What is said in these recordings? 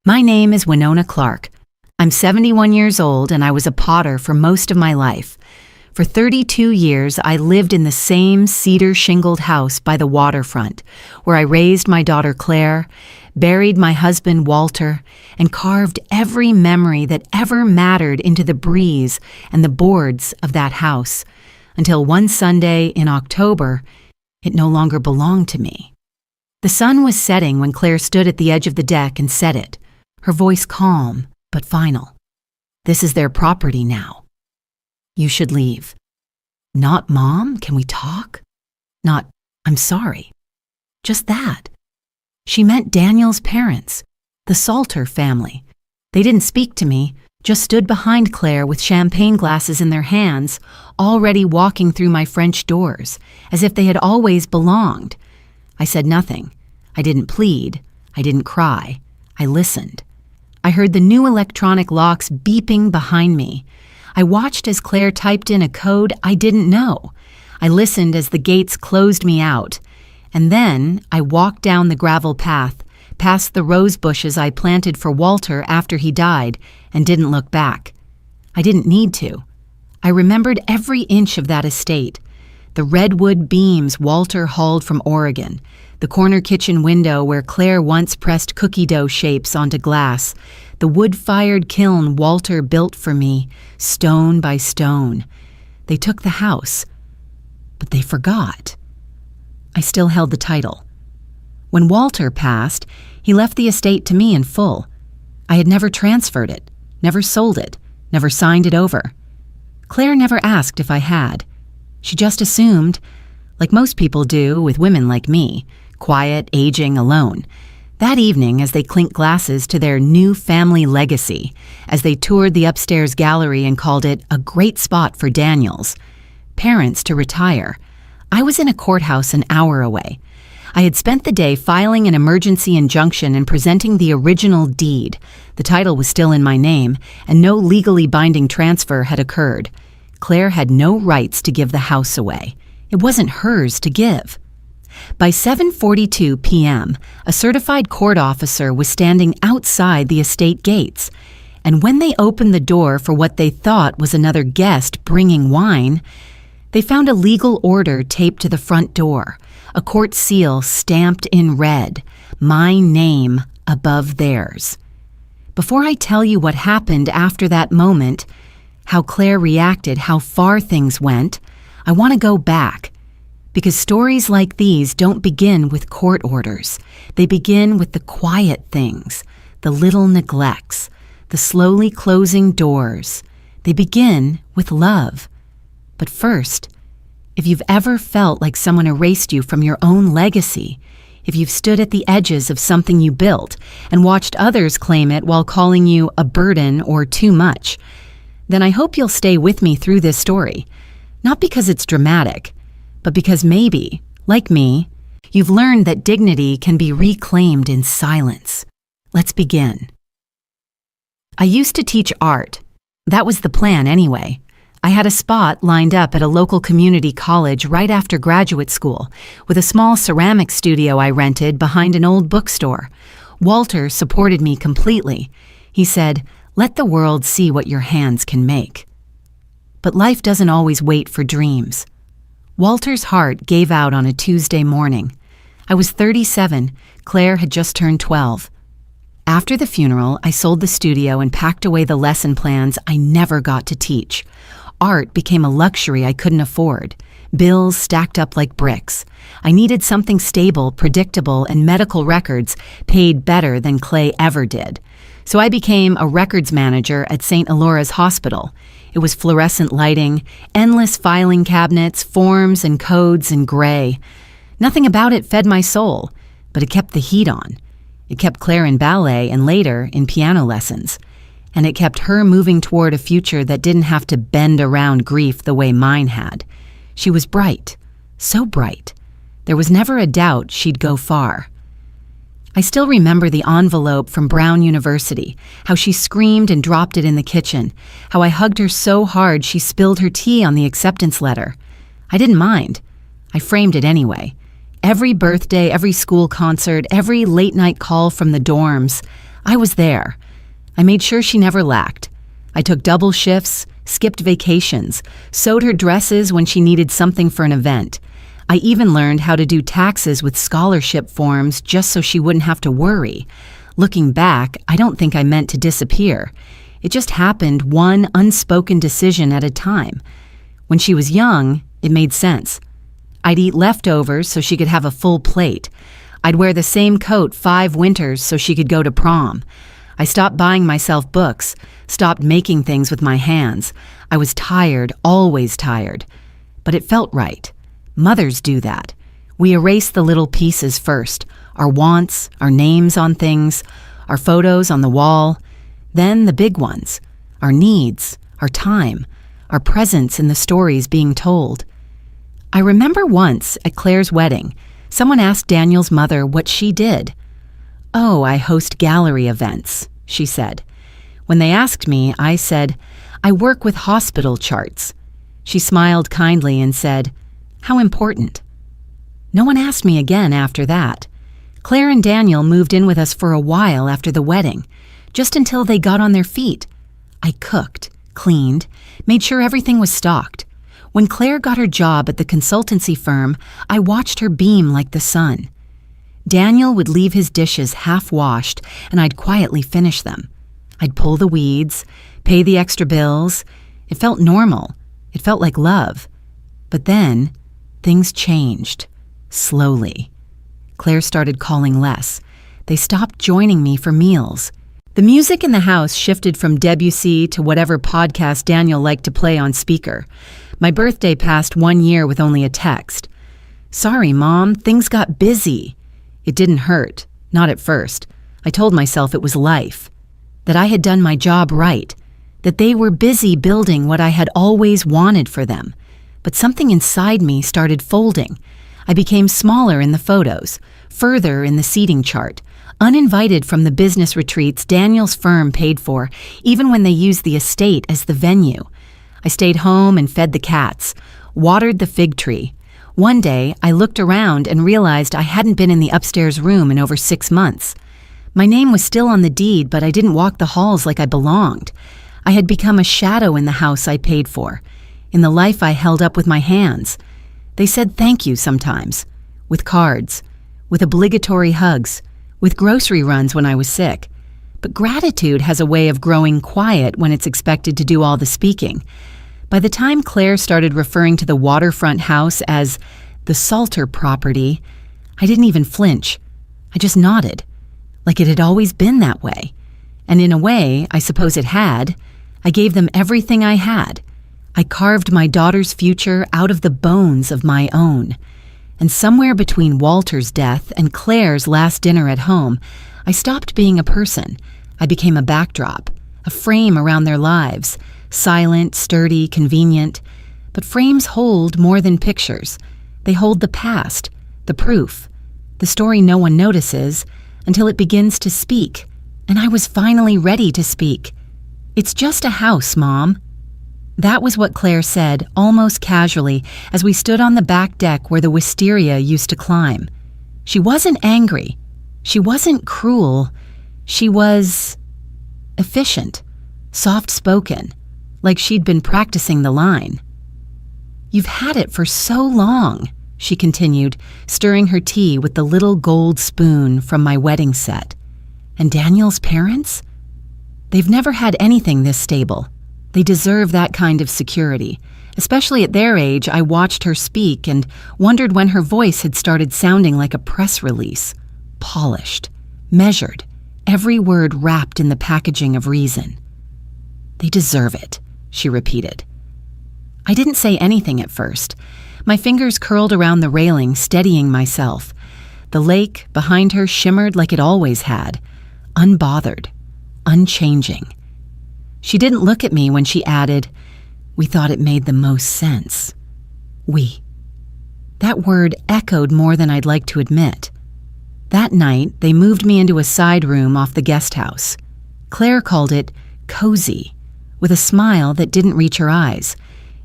My name is Winona Clark. I'm 71 years old and I was a potter for most of my life. For 32 years, I lived in the same cedar-shingled house by the waterfront, where I raised my daughter Claire, buried my husband Walter, and carved every memory that ever mattered into the breeze and the boards of that house, until one Sunday in October, it no longer belonged to me. The sun was setting when Claire stood at the edge of the deck and said it, her voice calm but final. "This is their property now. You should leave." Not, "Mom, can we talk?" Not, "I'm sorry." Just that. She meant Daniel's parents, the Salter family. They didn't speak to me, just stood behind Claire with champagne glasses in their hands, already walking through my French doors, as if they had always belonged. I said nothing. I didn't plead. I didn't cry. I listened. I heard the new electronic locks beeping behind me. I watched as Claire typed in a code I didn't know. I listened as the gates closed me out. And then I walked down the gravel path, past the rose bushes I planted for Walter after he died, and didn't look back. I didn't need to. I remembered every inch of that estate. The redwood beams Walter hauled from Oregon, the corner kitchen window where Claire once pressed cookie dough shapes onto glass, the wood-fired kiln Walter built for me, stone by stone. They took the house, but they forgot. I still held the title. When Walter passed, he left the estate to me in full. I had never transferred it, never sold it, never signed it over. Claire never asked if I had. She just assumed, like most people do with women like me, quiet, aging, alone. That evening, as they clinked glasses to their new family legacy, as they toured the upstairs gallery and called it a great spot for Daniels, parents to retire, I was in a courthouse an hour away. I had spent the day filing an emergency injunction and presenting the original deed. The title was still in my name, and no legally binding transfer had occurred. Claire had no rights to give the house away. It wasn't hers to give. By 7:42 p.m., a certified court officer was standing outside the estate gates, and when they opened the door for what they thought was another guest bringing wine, they found a legal order taped to the front door, a court seal stamped in red, my name above theirs. Before I tell you what happened after that moment, how Claire reacted, how far things went, I want to go back. Because stories like these don't begin with court orders. They begin with the quiet things, the little neglects, the slowly closing doors. They begin with love. But first, if you've ever felt like someone erased you from your own legacy, if you've stood at the edges of something you built and watched others claim it while calling you a burden or too much, then I hope you'll stay with me through this story. Not because it's dramatic, but because maybe, like me, you've learned that dignity can be reclaimed in silence. Let's begin. I used to teach art. That was the plan anyway. I had a spot lined up at a local community college right after graduate school, with a small ceramic studio I rented behind an old bookstore. Walter supported me completely. He said, "Let the world see what your hands can make." But life doesn't always wait for dreams. Walter's heart gave out on a Tuesday morning. I was 37, Claire had just turned 12. After the funeral, I sold the studio and packed away the lesson plans I never got to teach. Art became a luxury I couldn't afford. Bills stacked up like bricks. I needed something stable, predictable, and medical records paid better than Clay ever did. So I became a records manager at St. Alora's Hospital. It was fluorescent lighting, endless filing cabinets, forms and codes in gray. Nothing about it fed my soul, but it kept the heat on. It kept Claire in ballet and later in piano lessons. And it kept her moving toward a future that didn't have to bend around grief the way mine had. She was bright, so bright. There was never a doubt she'd go far. I still remember the envelope from Brown University, how she screamed and dropped it in the kitchen, how I hugged her so hard she spilled her tea on the acceptance letter. I didn't mind. I framed it anyway. Every birthday, every school concert, every late-night call from the dorms, I was there. I made sure she never lacked. I took double shifts, skipped vacations, sewed her dresses when she needed something for an event. I even learned how to do taxes with scholarship forms just so she wouldn't have to worry. Looking back, I don't think I meant to disappear. It just happened one unspoken decision at a time. When she was young, it made sense. I'd eat leftovers so she could have a full plate. I'd wear the same coat 5 winters so she could go to prom. I stopped buying myself books, stopped making things with my hands. I was tired, always tired. But it felt right. Mothers do that. We erase the little pieces first, our wants, our names on things, our photos on the wall. Then the big ones, our needs, our time, our presence in the stories being told. I remember once at Claire's wedding, someone asked Daniel's mother what she did. "Oh, I host gallery events," she said. When they asked me, I said, "I work with hospital charts." She smiled kindly and said, "How important?" No one asked me again after that. Claire and Daniel moved in with us for a while after the wedding, just until they got on their feet. I cooked, cleaned, made sure everything was stocked. When Claire got her job at the consultancy firm, I watched her beam like the sun. Daniel would leave his dishes half-washed, and I'd quietly finish them. I'd pull the weeds, pay the extra bills. It felt normal. It felt like love. But then, things changed. Slowly. Claire started calling less. They stopped joining me for meals. The music in the house shifted from Debussy to whatever podcast Daniel liked to play on speaker. My birthday passed 1 year with only a text. "Sorry, Mom, things got busy." It didn't hurt, not at first. I told myself it was life, that I had done my job right, that they were busy building what I had always wanted for them. But something inside me started folding. I became smaller in the photos, further in the seating chart, uninvited from the business retreats Daniel's firm paid for, even when they used the estate as the venue. I stayed home and fed the cats, watered the fig tree. One day, I looked around and realized I hadn't been in the upstairs room in over 6 months. My name was still on the deed, but I didn't walk the halls like I belonged. I had become a shadow in the house I paid for, in the life I held up with my hands. They said thank you sometimes, with cards, with obligatory hugs, with grocery runs when I was sick. But gratitude has a way of growing quiet when it's expected to do all the speaking. By the time Claire started referring to the waterfront house as the Salter property, I didn't even flinch. I just nodded, like it had always been that way. And in a way, I suppose it had. I gave them everything I had. I carved my daughter's future out of the bones of my own. And somewhere between Walter's death and Claire's last dinner at home, I stopped being a person. I became a backdrop, a frame around their lives, silent, sturdy, convenient. But frames hold more than pictures. They hold the past, the proof, the story no one notices until it begins to speak. And I was finally ready to speak. "It's just a house, Mom." That was what Claire said, almost casually, as we stood on the back deck where the wisteria used to climb. She wasn't angry. She wasn't cruel. She was efficient, soft-spoken, like she'd been practicing the line. "You've had it for so long," she continued, stirring her tea with the little gold spoon from my wedding set. "And Daniel's parents? They've never had anything this stable. They deserve that kind of security. Especially at their age, I watched her speak and wondered when her voice had started sounding like a press release. Polished, measured, every word wrapped in the packaging of reason. "They deserve it," she repeated. I didn't say anything at first. My fingers curled around the railing, steadying myself. The lake behind her shimmered like it always had, unbothered, unchanging. She didn't look at me when she added, "We thought it made the most sense." We. That word echoed more than I'd like to admit. That night, they moved me into a side room off the guest house. Claire called it cozy, with a smile that didn't reach her eyes.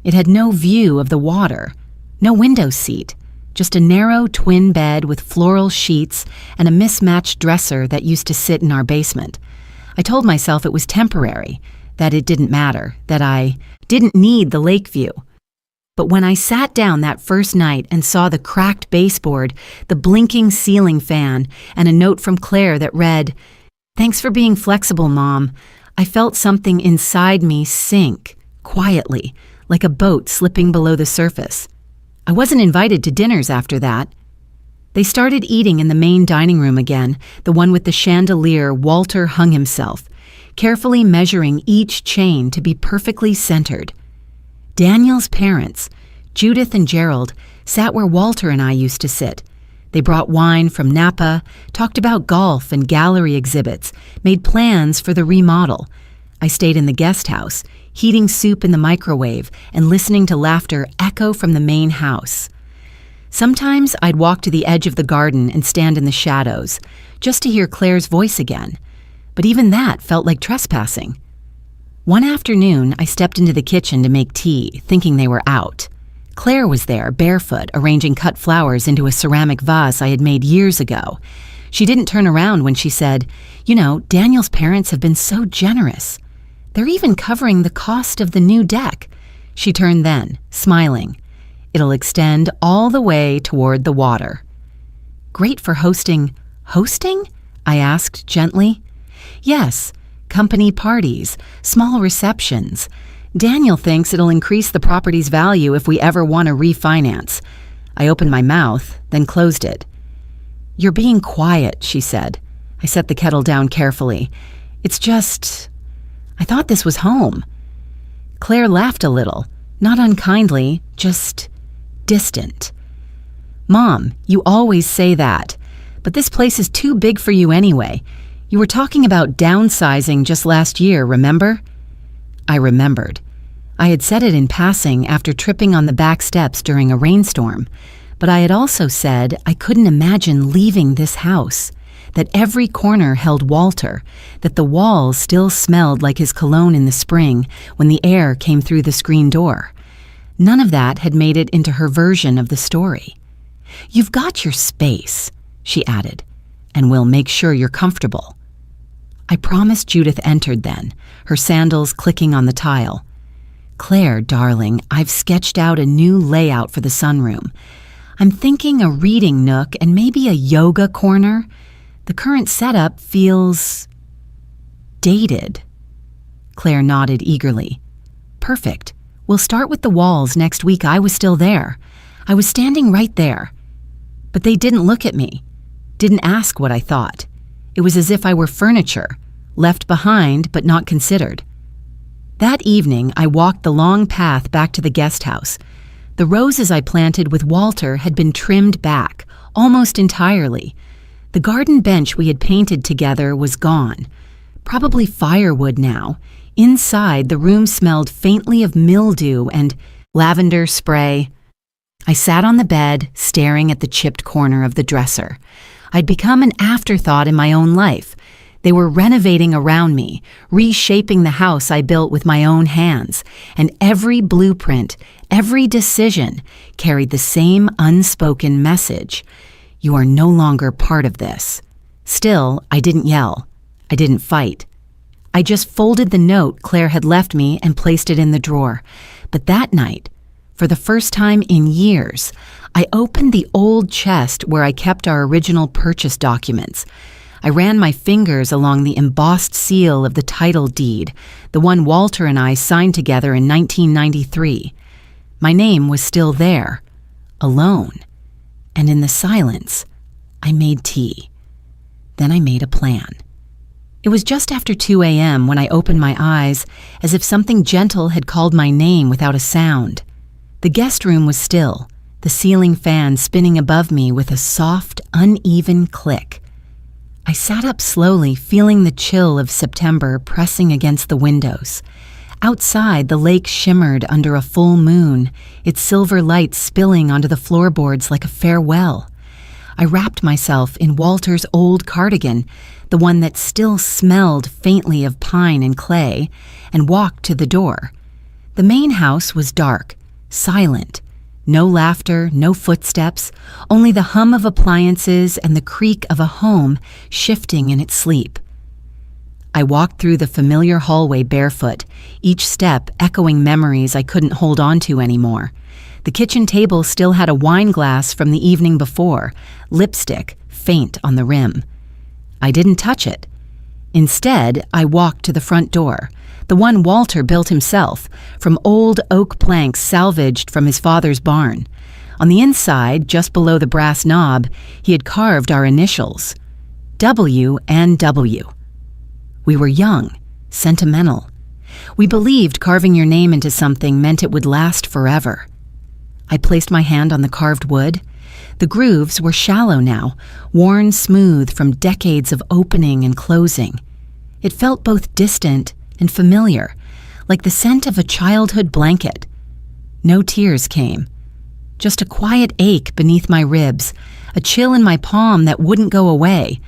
It had no view of the water, no window seat, just a narrow twin bed with floral sheets and a mismatched dresser that used to sit in our basement. I told myself it was temporary, that it didn't matter, that I didn't need the lake view. But when I sat down that first night and saw the cracked baseboard, the blinking ceiling fan, and a note from Claire that read, "Thanks for being flexible, Mom," I felt something inside me sink, quietly, like a boat slipping below the surface. I wasn't invited to dinners after that. They started eating in the main dining room again, the one with the chandelier Walter hung himself, carefully measuring each chain to be perfectly centered. Daniel's parents, Judith and Gerald, sat where Walter and I used to sit. They brought wine from Napa, talked about golf and gallery exhibits, made plans for the remodel. I stayed in the guest house, heating soup in the microwave and listening to laughter echo from the main house. Sometimes I'd walk to the edge of the garden and stand in the shadows, just to hear Claire's voice again. But even that felt like trespassing. One afternoon, I stepped into the kitchen to make tea, thinking they were out. Claire was there, barefoot, arranging cut flowers into a ceramic vase I had made years ago. She didn't turn around when she said, "You know, Daniel's parents have been so generous. They're even covering the cost of the new deck." She turned then, smiling. "It'll extend all the way toward the water." "Great for hosting." "Hosting?" I asked gently. "Yes. Company parties, small receptions. Daniel thinks it'll increase the property's value if we ever want to refinance." I opened my mouth, then closed it. "You're being quiet," she said. I set the kettle down carefully. "It's just, I thought this was home." Claire laughed a little, not unkindly, just distant. "Mom, you always say that, but this place is too big for you anyway. You were talking about downsizing just last year, remember?" I remembered. I had said it in passing after tripping on the back steps during a rainstorm, but I had also said I couldn't imagine leaving this house, that every corner held Walter, that the walls still smelled like his cologne in the spring when the air came through the screen door. None of that had made it into her version of the story. "You've got your space," she added, "and we'll make sure you're comfortable." I promised Judith entered then, her sandals clicking on the tile. "Claire, darling, I've sketched out a new layout for the sunroom. I'm thinking a reading nook and maybe a yoga corner. The current setup feels dated." Claire nodded eagerly. "Perfect. We'll start with the walls next week." I was still there. I was standing right there. But they didn't look at me, didn't ask what I thought. It was as if I were furniture, left behind but not considered. That evening, I walked the long path back to the guest house. The roses I planted with Walter had been trimmed back, almost entirely. The garden bench we had painted together was gone. Probably firewood now. Inside, the room smelled faintly of mildew and lavender spray. I sat on the bed, staring at the chipped corner of the dresser. I'd become an afterthought in my own life. They were renovating around me, reshaping the house I built with my own hands, and every blueprint, every decision carried the same unspoken message. You are no longer part of this. Still, I didn't yell. I didn't fight. I just folded the note Claire had left me and placed it in the drawer. But that night, for the first time in years, I opened the old chest where I kept our original purchase documents. I ran my fingers along the embossed seal of the title deed, the one Walter and I signed together in 1993. My name was still there, alone. And in the silence, I made tea. Then I made a plan. It was just after 2 a.m. when I opened my eyes, as if something gentle had called my name without a sound. The guest room was still, the ceiling fan spinning above me with a soft, uneven click. I sat up slowly, feeling the chill of September pressing against the windows. Outside, the lake shimmered under a full moon, its silver light spilling onto the floorboards like a farewell. I wrapped myself in Walter's old cardigan, the one that still smelled faintly of pine and clay, and walked to the door. The main house was dark, silent. No laughter, no footsteps, only the hum of appliances and the creak of a home shifting in its sleep. I walked through the familiar hallway barefoot, each step echoing memories I couldn't hold on to anymore. The kitchen table still had a wine glass from the evening before, lipstick faint on the rim. I didn't touch it. Instead, I walked to the front door, the one Walter built himself, from old oak planks salvaged from his father's barn. On the inside, just below the brass knob, he had carved our initials, W and W. We were young, sentimental. We believed carving your name into something meant it would last forever. I placed my hand on the carved wood. The grooves were shallow now, worn smooth from decades of opening and closing. It felt both distant and familiar, like the scent of a childhood blanket. No tears came. Just a quiet ache beneath my ribs, a chill in my palm that wouldn't go away.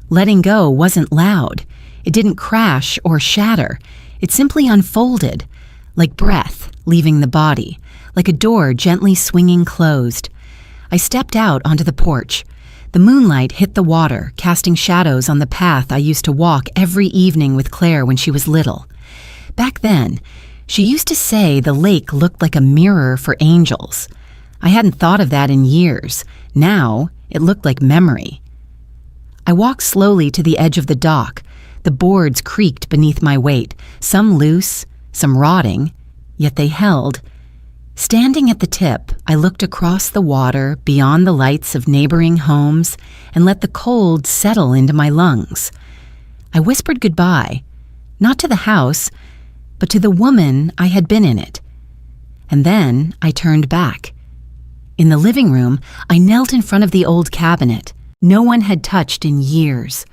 Letting go wasn't loud. It didn't crash or shatter. It simply unfolded, like breath leaving the body, like a door gently swinging closed. I stepped out onto the porch. The moonlight hit the water, casting shadows on the path I used to walk every evening with Claire when she was little. Back then, she used to say the lake looked like a mirror for angels. I hadn't thought of that in years. Now, it looked like memory. I walked slowly to the edge of the dock. The boards creaked beneath my weight, some loose, some rotting, yet they held. Standing at the tip, I looked across the water beyond the lights of neighboring homes and let the cold settle into my lungs. I whispered goodbye, not to the house, but to the woman I had been in it. And then I turned back. In the living room, I knelt in front of the old cabinet. No one had touched in years.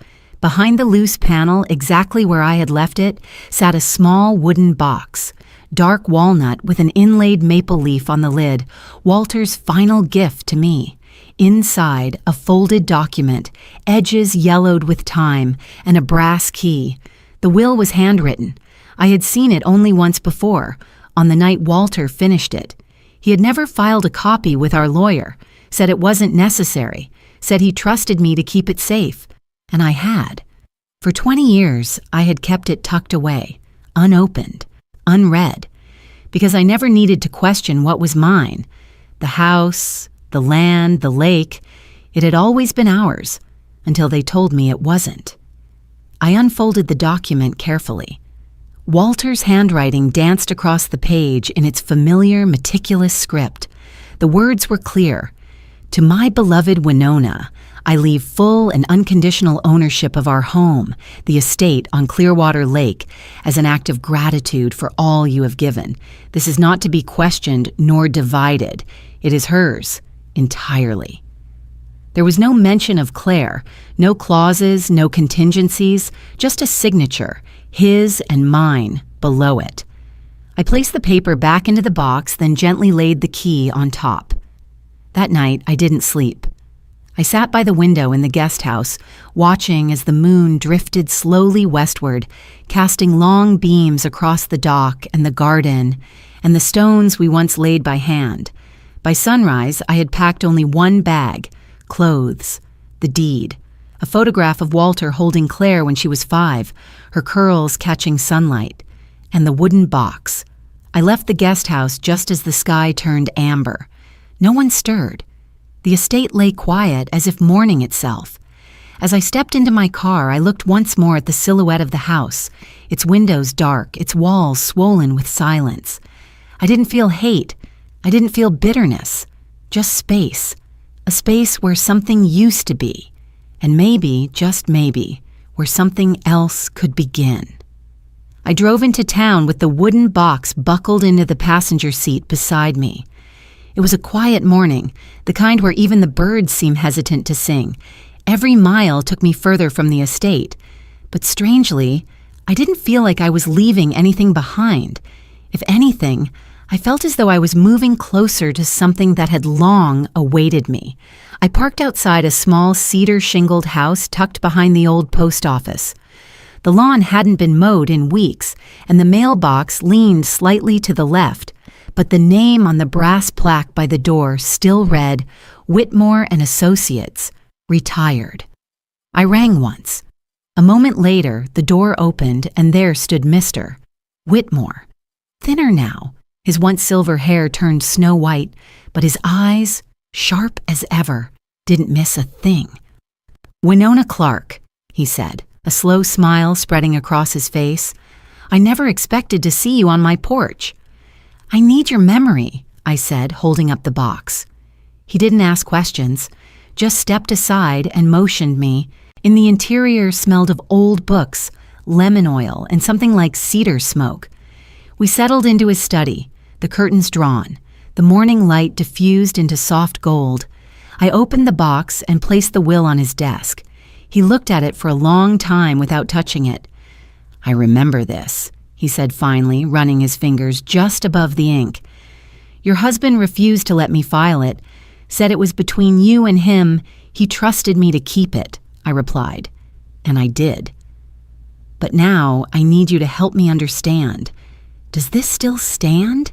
Behind the loose panel, exactly where I had left it, sat a small wooden box, dark walnut with an inlaid maple leaf on the lid, Walter's final gift to me. Inside, a folded document, edges yellowed with time, and a brass key. The will was handwritten. I had seen it only once before, on the night Walter finished it. He had never filed a copy with our lawyer, said it wasn't necessary, said he trusted me to keep it safe. And I had. For 20 years, I had kept it tucked away, unopened, unread, because I never needed to question what was mine. The house, the land, the lake, it had always been ours, until they told me it wasn't. I unfolded the document carefully. Walter's handwriting danced across the page in its familiar, meticulous script. The words were clear. To my beloved Winona, I leave full and unconditional ownership of our home, the estate on Clearwater Lake, as an act of gratitude for all you have given. This is not to be questioned nor divided. It is hers, entirely. There was no mention of Claire, no clauses, no contingencies, just a signature, his and mine, below it. I placed the paper back into the box, then gently laid the key on top. That night, I didn't sleep. I sat by the window in the guest house, watching as the moon drifted slowly westward, casting long beams across the dock and the garden and the stones we once laid by hand. By sunrise, I had packed only one bag, clothes, the deed, a photograph of Walter holding Claire when she was 5, her curls catching sunlight, and the wooden box. I left the guest house just as the sky turned amber. No one stirred. The estate lay quiet as if mourning itself. As I stepped into my car, I looked once more at the silhouette of the house, its windows dark, its walls swollen with silence. I didn't feel hate. I didn't feel bitterness. Just space. A space where something used to be. And maybe, just maybe, where something else could begin. I drove into town with the wooden box buckled into the passenger seat beside me. It was a quiet morning, the kind where even the birds seem hesitant to sing. Every mile took me further from the estate. But strangely, I didn't feel like I was leaving anything behind. If anything, I felt as though I was moving closer to something that had long awaited me. I parked outside a small cedar-shingled house tucked behind the old post office. The lawn hadn't been mowed in weeks, and the mailbox leaned slightly to the left, but the name on the brass plaque by the door still read, Whitmore and Associates, retired. I rang once. A moment later, the door opened and there stood Mr. Whitmore. Thinner now, his once silver hair turned snow white, but his eyes, sharp as ever, didn't miss a thing. "Winona Clark," he said, a slow smile spreading across his face. "I never expected to see you on my porch." "I need your memory," I said, holding up the box. He didn't ask questions, just stepped aside and motioned me. In the interior smelled of old books, lemon oil, and something like cedar smoke. We settled into his study, the curtains drawn, the morning light diffused into soft gold. I opened the box and placed the will on his desk. He looked at it for a long time without touching it. "I remember this," he said finally, running his fingers just above the ink. "Your husband refused to let me file it, said it was between you and him. He trusted me to keep it," I replied. And I did. "But now I need you to help me understand. Does this still stand?"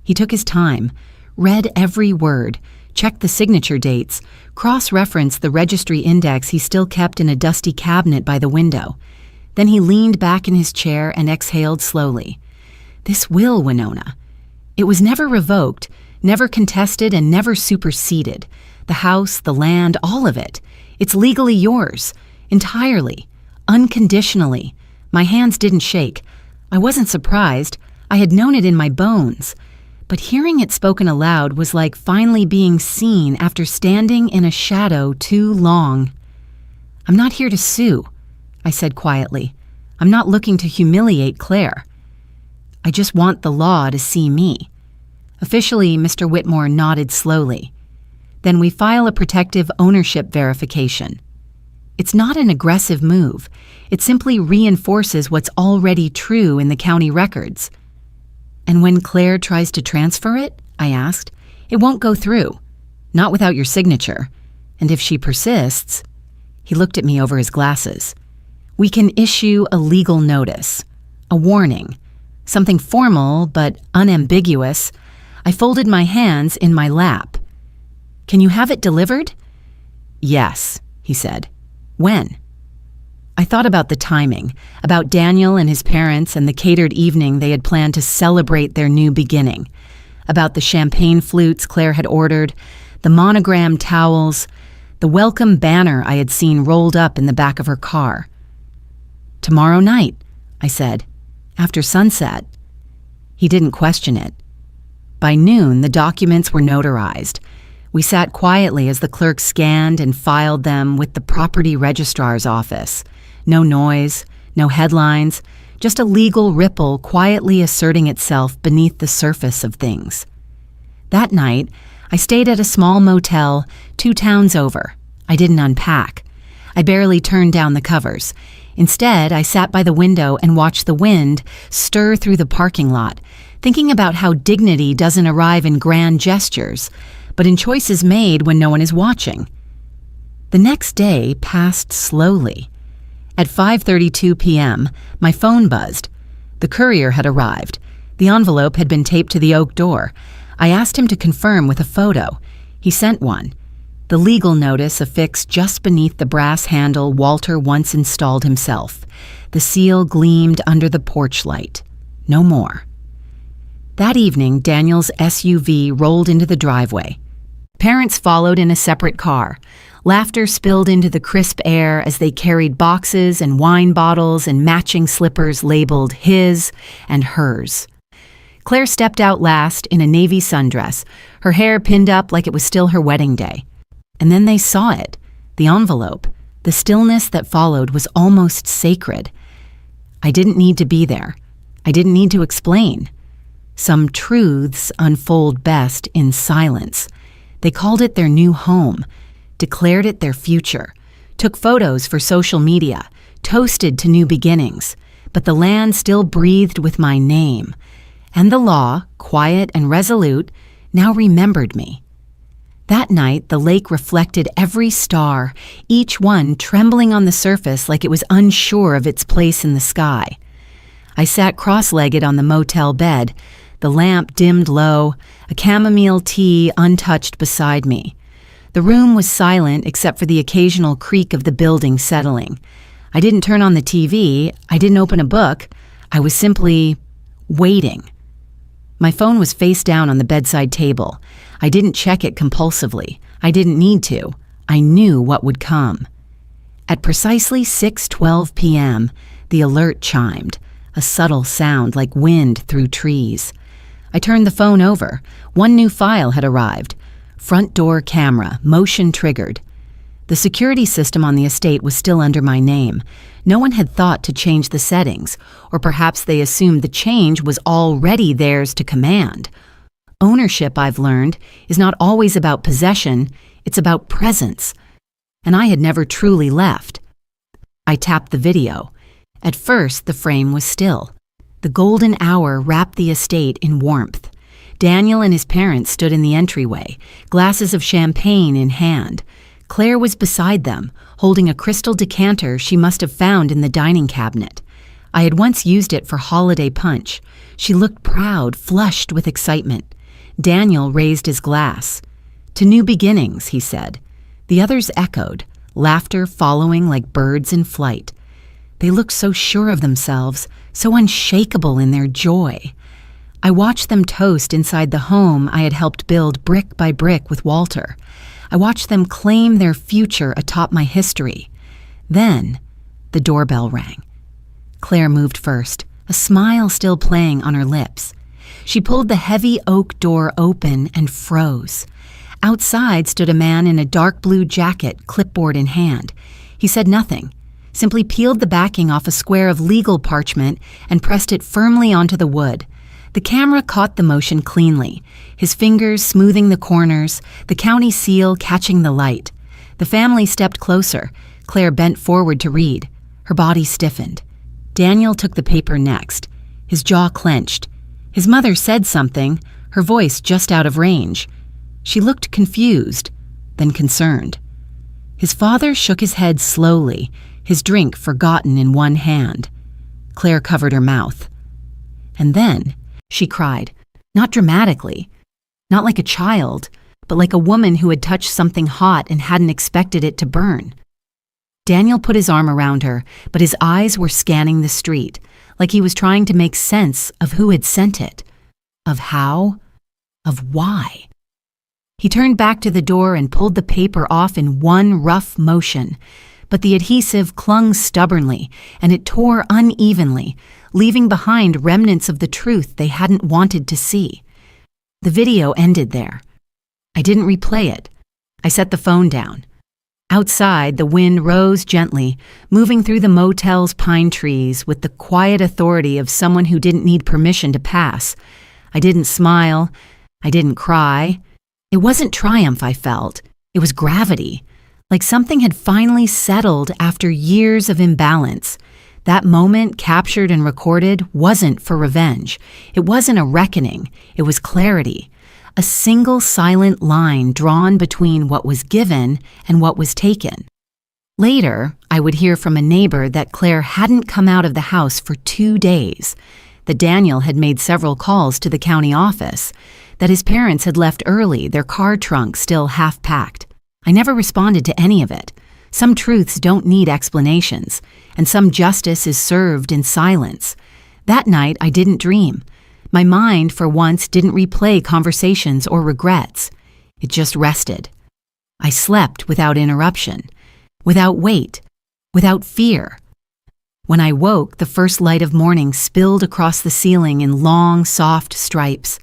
He took his time, read every word, checked the signature dates, cross-referenced the registry index he still kept in a dusty cabinet by the window. Then he leaned back in his chair and exhaled slowly. "This will, Winona. It was never revoked, never contested, and never superseded. The house, the land, all of it. It's legally yours, entirely, unconditionally." My hands didn't shake. I wasn't surprised. I had known it in my bones. But hearing it spoken aloud was like finally being seen after standing in a shadow too long. "I'm not here to sue," I said quietly. "I'm not looking to humiliate Claire. I just want the law to see me." Officially, Mr. Whitmore nodded slowly. "Then we file a protective ownership verification." It's not an aggressive move. It simply reinforces what's already true in the county records. "And when Claire tries to transfer it," I asked, "it won't go through. Not without your signature. And if she persists—" He looked at me over his glasses. "We can issue a legal notice, a warning, something formal but unambiguous." I folded my hands in my lap. "Can you have it delivered?" "Yes," he said. "When?" I thought about the timing, about Daniel and his parents and the catered evening they had planned to celebrate their new beginning, about the champagne flutes Claire had ordered, the monogrammed towels, the welcome banner I had seen rolled up in the back of her car. "Tomorrow night," I said, "after sunset." He didn't question it. By noon, the documents were notarized. We sat quietly as the clerk scanned and filed them with the property registrar's office. No noise, no headlines, just a legal ripple quietly asserting itself beneath the surface of things. That night, I stayed at a small motel 2 towns over. I didn't unpack. I barely turned down the covers. Instead, I sat by the window and watched the wind stir through the parking lot, thinking about how dignity doesn't arrive in grand gestures, but in choices made when no one is watching. The next day passed slowly. At 5:32 p.m., my phone buzzed. The courier had arrived. The envelope had been taped to the oak door. I asked him to confirm with a photo. He sent one. The legal notice affixed just beneath the brass handle Walter once installed himself. The seal gleamed under the porch light. No more. That evening, Daniel's SUV rolled into the driveway. Parents followed in a separate car. Laughter spilled into the crisp air as they carried boxes and wine bottles and matching slippers labeled his and hers. Claire stepped out last in a navy sundress, her hair pinned up like it was still her wedding day. And then they saw it, the envelope. The stillness that followed was almost sacred. I didn't need to be there. I didn't need to explain. Some truths unfold best in silence. They called it their new home, declared it their future, took photos for social media, toasted to new beginnings, but the land still breathed with my name. And the law, quiet and resolute, now remembered me. That night, the lake reflected every star, each one trembling on the surface like it was unsure of its place in the sky. I sat cross-legged on the motel bed, the lamp dimmed low, a chamomile tea untouched beside me. The room was silent except for the occasional creak of the building settling. I didn't turn on the TV. I didn't open a book. I was simply waiting. My phone was face down on the bedside table. I didn't check it compulsively. I didn't need to. I knew what would come. At precisely 6:12 p.m., the alert chimed, a subtle sound like wind through trees. I turned the phone over. One new file had arrived. Front door camera, motion triggered. The security system on the estate was still under my name. No one had thought to change the settings, or perhaps they assumed the change was already theirs to command. Ownership, I've learned, is not always about possession, it's about presence. And I had never truly left. I tapped the video. At first, the frame was still. The golden hour wrapped the estate in warmth. Daniel and his parents stood in the entryway, glasses of champagne in hand. Claire was beside them, holding a crystal decanter she must have found in the dining cabinet. I had once used it for holiday punch. She looked proud, flushed with excitement. Daniel raised his glass. "To new beginnings," he said. The others echoed, laughter following like birds in flight. They looked so sure of themselves, so unshakable in their joy. I watched them toast inside the home I had helped build brick by brick with Walter. I watched them claim their future atop my history. Then, the doorbell rang. Claire moved first, a smile still playing on her lips. She pulled the heavy oak door open and froze. Outside stood a man in a dark blue jacket, clipboard in hand. He said nothing, simply peeled the backing off a square of legal parchment and pressed it firmly onto the wood. The camera caught the motion cleanly, his fingers smoothing the corners, the county seal catching the light. The family stepped closer. Claire bent forward to read. Her body stiffened. Daniel took the paper next. His jaw clenched. His mother said something, her voice just out of range. She looked confused, then concerned. His father shook his head slowly, his drink forgotten in one hand. Claire covered her mouth. And then she cried, not dramatically, not like a child, but like a woman who had touched something hot and hadn't expected it to burn. Daniel put his arm around her, but his eyes were scanning the street, like he was trying to make sense of who had sent it, of how, of why. He turned back to the door and pulled the paper off in one rough motion, but the adhesive clung stubbornly, and it tore unevenly, leaving behind remnants of the truth they hadn't wanted to see. The video ended there. I didn't replay it. I set the phone down. Outside, the wind rose gently, moving through the motel's pine trees with the quiet authority of someone who didn't need permission to pass. I didn't smile. I didn't cry. It wasn't triumph I felt. It was gravity, like something had finally settled after years of imbalance. That moment, captured and recorded, wasn't for revenge. It wasn't a reckoning. It was clarity. A single silent line drawn between what was given and what was taken. Later, I would hear from a neighbor that Claire hadn't come out of the house for 2 days, that Daniel had made several calls to the county office, that his parents had left early, their car trunk still half-packed. I never responded to any of it. Some truths don't need explanations, and some justice is served in silence. That night, I didn't dream. My mind, for once, didn't replay conversations or regrets. It just rested. I slept without interruption, without weight, without fear. When I woke, the first light of morning spilled across the ceiling in long, soft stripes.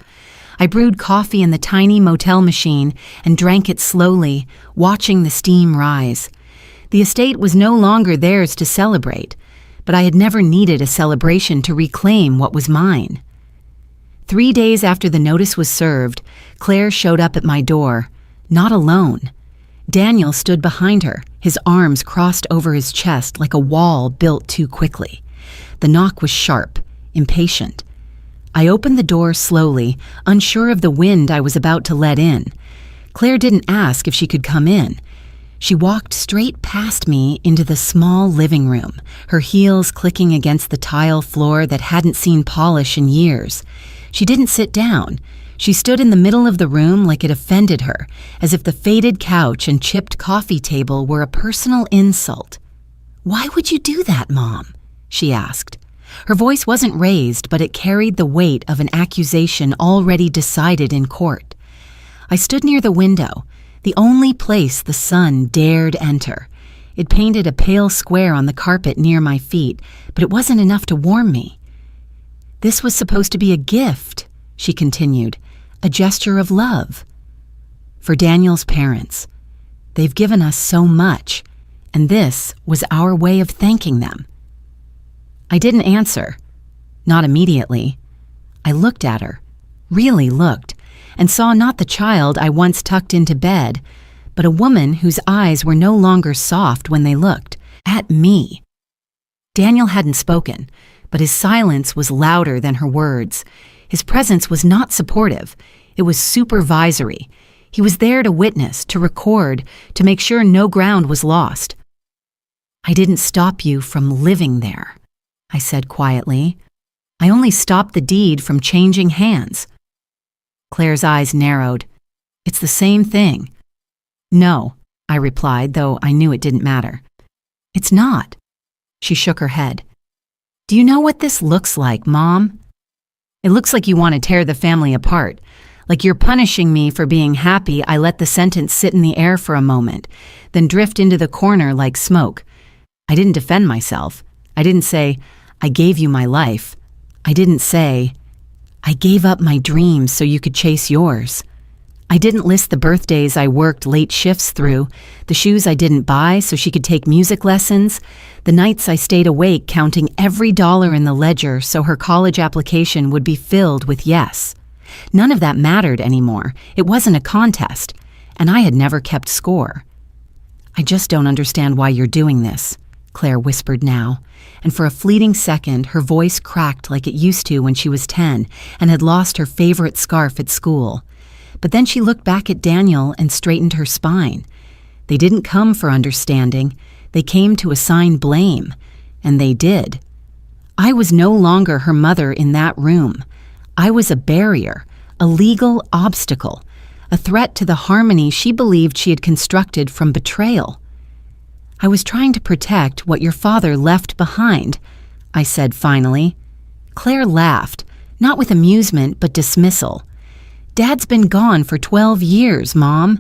I brewed coffee in the tiny motel machine and drank it slowly, watching the steam rise. The estate was no longer theirs to celebrate, but I had never needed a celebration to reclaim what was mine. 3 days after the notice was served, Claire showed up at my door, not alone. Daniel stood behind her, his arms crossed over his chest like a wall built too quickly. The knock was sharp, impatient. I opened the door slowly, unsure of the wind I was about to let in. Claire didn't ask if she could come in. She walked straight past me into the small living room, her heels clicking against the tile floor that hadn't seen polish in years. She didn't sit down. She stood in the middle of the room like it offended her, as if the faded couch and chipped coffee table were a personal insult. "Why would you do that, Mom?" she asked. Her voice wasn't raised, but it carried the weight of an accusation already decided in court. I stood near the window, the only place the sun dared enter. It painted a pale square on the carpet near my feet, but it wasn't enough to warm me. "This was supposed to be a gift," she continued, "a gesture of love. For Daniel's parents. They've given us so much, and this was our way of thanking them." I didn't answer. Not immediately. I looked at her, really looked, and saw not the child I once tucked into bed, but a woman whose eyes were no longer soft when they looked at me. Daniel hadn't spoken, but his silence was louder than her words. His presence was not supportive. It was supervisory. He was there to witness, to record, to make sure no ground was lost. "I didn't stop you from living there," I said quietly. "I only stopped the deed from changing hands." Claire's eyes narrowed. "It's the same thing." "No," I replied, though I knew it didn't matter. "It's not." She shook her head. "Do you know what this looks like, Mom? It looks like you want to tear the family apart, like you're punishing me for being happy I let the sentence sit in the air for a moment, then drift into the corner like smoke. I didn't defend myself. I didn't say, 'I gave you my life.' I didn't say, 'I gave up my dreams so you could chase yours.' I didn't list the birthdays I worked late shifts through, the shoes I didn't buy so she could take music lessons, the nights I stayed awake counting every dollar in the ledger so her college application would be filled with yes. None of that mattered anymore. It wasn't a contest, and I had never kept score. "I just don't understand why you're doing this," Claire whispered now, and for a fleeting second her voice cracked like it used to when she was 10 and had lost her favorite scarf at school. But then she looked back at Daniel and straightened her spine. They didn't come for understanding. They came to assign blame, and they did. I was no longer her mother in that room. I was a barrier, a legal obstacle, a threat to the harmony she believed she had constructed from betrayal. "I was trying to protect what your father left behind," I said finally. Claire laughed, not with amusement but dismissal. "Dad's been gone for 12 years, Mom.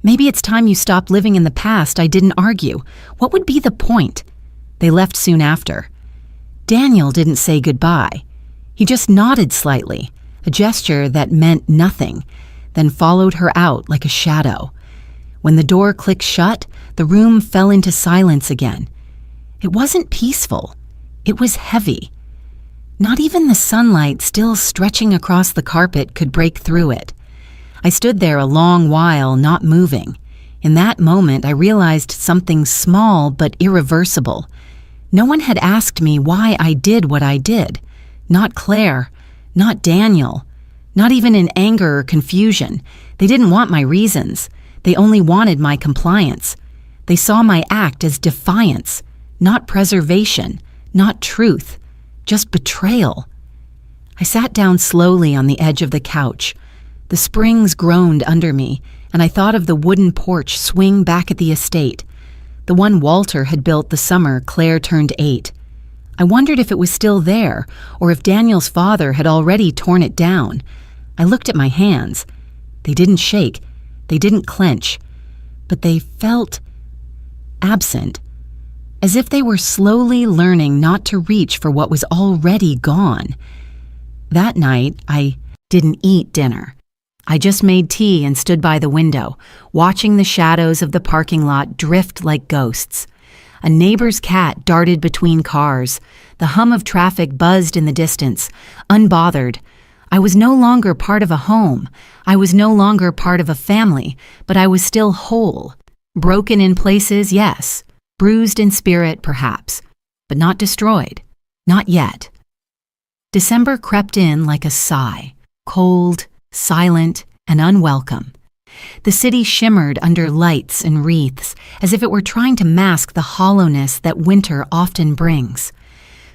Maybe it's time you stopped living in the past." I didn't argue. What would be the point? They left soon after. Daniel didn't say goodbye. He just nodded slightly, a gesture that meant nothing, then followed her out like a shadow. When the door clicked shut, the room fell into silence again. It wasn't peaceful. It was heavy. Not even the sunlight still stretching across the carpet could break through it. I stood there a long while, not moving. In that moment, I realized something small but irreversible. No one had asked me why I did what I did. Not Claire, not Daniel, not even in anger or confusion. They didn't want my reasons. They only wanted my compliance. They saw my act as defiance, not preservation, not truth. Just betrayal. I sat down slowly on the edge of the couch. The springs groaned under me, and I thought of the wooden porch swing back at the estate, the one Walter had built the summer Claire turned 8. I wondered if it was still there, or if Daniel's father had already torn it down. I looked at my hands. They didn't shake, they didn't clench, but they felt absent. As if they were slowly learning not to reach for what was already gone. That night, I didn't eat dinner. I just made tea and stood by the window, watching the shadows of the parking lot drift like ghosts. A neighbor's cat darted between cars. The hum of traffic buzzed in the distance, unbothered. I was no longer part of a home. I was no longer part of a family, but I was still whole. Broken in places, yes. Bruised in spirit, perhaps, but not destroyed. Not yet. December crept in like a sigh, cold, silent, and unwelcome. The city shimmered under lights and wreaths, as if it were trying to mask the hollowness that winter often brings.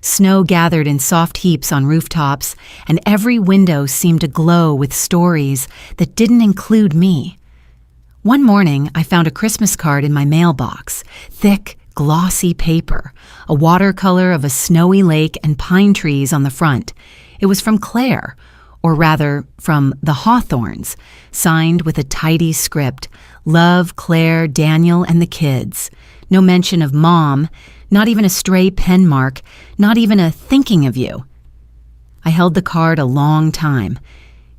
Snow gathered in soft heaps on rooftops, and every window seemed to glow with stories that didn't include me. One morning, I found a Christmas card in my mailbox, thick, glossy paper, a watercolor of a snowy lake and pine trees on the front. It was from Claire, or rather, from the Hawthorns, signed with a tidy script, "Love, Claire, Daniel, and the kids." No mention of Mom, not even a stray pen mark, not even a "thinking of you." I held the card a long time.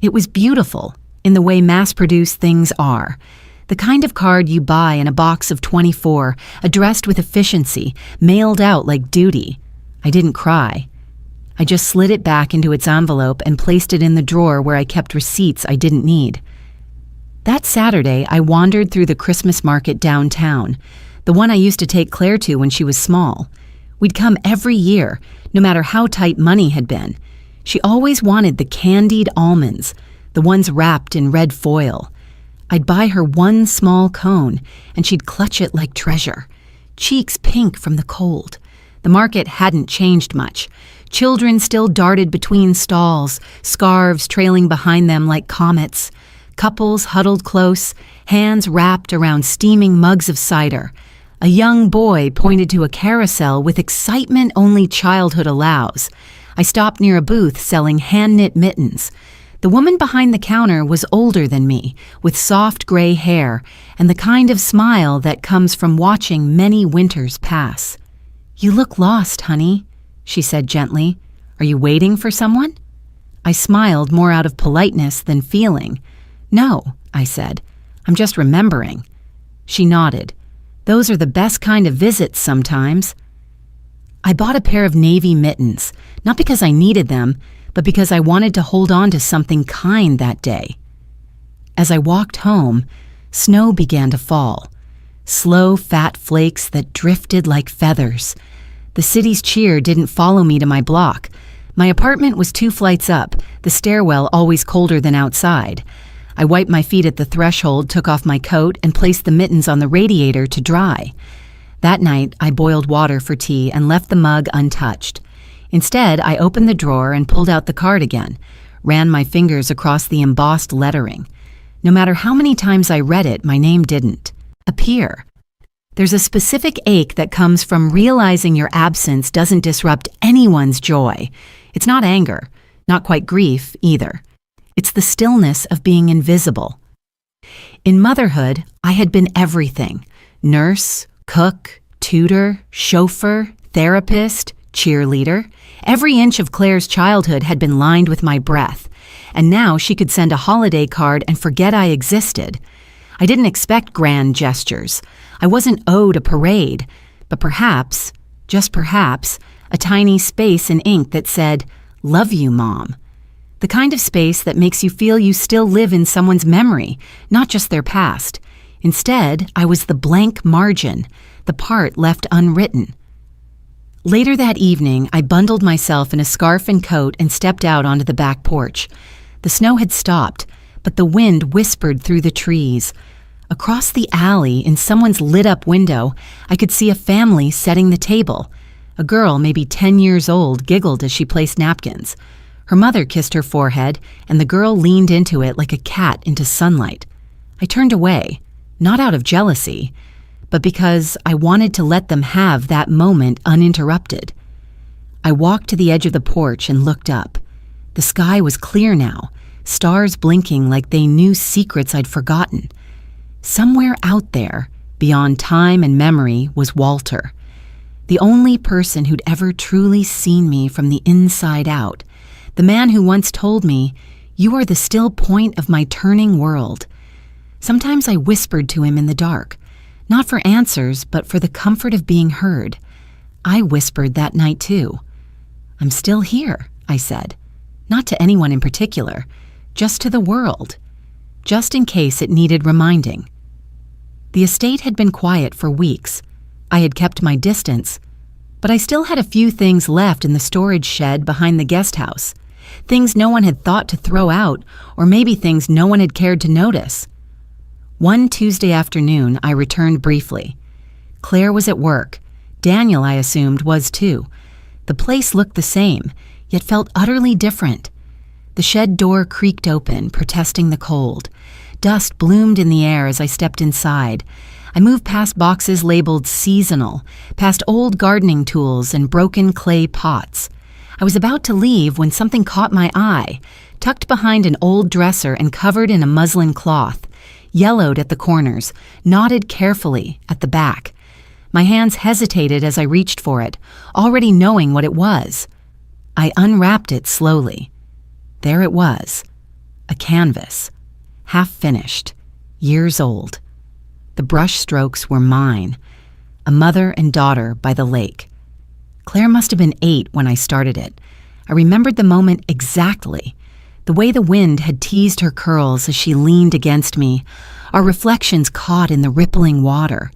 It was beautiful, in the way mass-produced things are. The kind of card you buy in a box of 24, addressed with efficiency, mailed out like duty. I didn't cry. I just slid it back into its envelope and placed it in the drawer where I kept receipts I didn't need. That Saturday, I wandered through the Christmas market downtown, the one I used to take Claire to when she was small. We'd come every year, no matter how tight money had been. She always wanted the candied almonds, the ones wrapped in red foil. I'd buy her one small cone, and she'd clutch it like treasure, cheeks pink from the cold. The market hadn't changed much. Children still darted between stalls, scarves trailing behind them like comets. Couples huddled close, hands wrapped around steaming mugs of cider. A young boy pointed to a carousel with excitement only childhood allows. I stopped near a booth selling hand-knit mittens. The woman behind the counter was older than me, with soft gray hair and the kind of smile that comes from watching many winters pass. "You look lost, honey," she said gently. "Are you waiting for someone?" I smiled more out of politeness than feeling. "No," I said. "I'm just remembering." She nodded. "Those are the best kind of visits sometimes." I bought a pair of navy mittens, not because I needed them, but because I wanted to hold on to something kind that day. As I walked home, snow began to fall. Slow, fat flakes that drifted like feathers. The city's cheer didn't follow me to my block. My apartment was 2 flights up, the stairwell always colder than outside. I wiped my feet at the threshold, took off my coat, and placed the mittens on the radiator to dry. That night, I boiled water for tea and left the mug untouched. Instead, I opened the drawer and pulled out the card again, ran my fingers across the embossed lettering. No matter how many times I read it, my name didn't appear. There's a specific ache that comes from realizing your absence doesn't disrupt anyone's joy. It's not anger, not quite grief either. It's the stillness of being invisible. In motherhood, I had been everything: nurse, cook, tutor, chauffeur, therapist, cheerleader. Every inch of Claire's childhood had been lined with my breath, and now she could send a holiday card and forget I existed. I didn't expect grand gestures. I wasn't owed a parade, but perhaps, just perhaps, a tiny space in ink that said, "Love you, Mom." The kind of space that makes you feel you still live in someone's memory, not just their past. Instead, I was the blank margin, the part left unwritten. Later that evening, I bundled myself in a scarf and coat and stepped out onto the back porch. The snow had stopped, but the wind whispered through the trees. Across the alley, in someone's lit-up window, I could see a family setting the table. A girl, maybe 10 years old, giggled as she placed napkins. Her mother kissed her forehead, and the girl leaned into it like a cat into sunlight. I turned away, not out of jealousy, but because I wanted to let them have that moment uninterrupted. I walked to the edge of the porch and looked up. The sky was clear now, stars blinking like they knew secrets I'd forgotten. Somewhere out there, beyond time and memory, was Walter, the only person who'd ever truly seen me from the inside out, the man who once told me, "You are the still point of my turning world." Sometimes I whispered to him in the dark, not for answers, but for the comfort of being heard. I whispered that night too. "I'm still here," I said, not to anyone in particular, just to the world, just in case it needed reminding. The estate had been quiet for weeks. I had kept my distance, but I still had a few things left in the storage shed behind the guest house, things no one had thought to throw out, or maybe things no one had cared to notice. One Tuesday afternoon, I returned briefly. Claire was at work. Daniel, I assumed, was too. The place looked the same, yet felt utterly different. The shed door creaked open, protesting the cold. Dust bloomed in the air as I stepped inside. I moved past boxes labeled seasonal, past old gardening tools and broken clay pots. I was about to leave when something caught my eye, tucked behind an old dresser and covered in a muslin cloth, yellowed at the corners, knotted carefully at the back. My hands hesitated as I reached for it, already knowing what it was. I unwrapped it slowly. There it was, a canvas, half finished, years old. The brush strokes were mine, a mother and daughter by the lake. Claire must have been 8 when I started it. I remembered the moment exactly, the way the wind had teased her curls as she leaned against me, our reflections caught in the rippling water.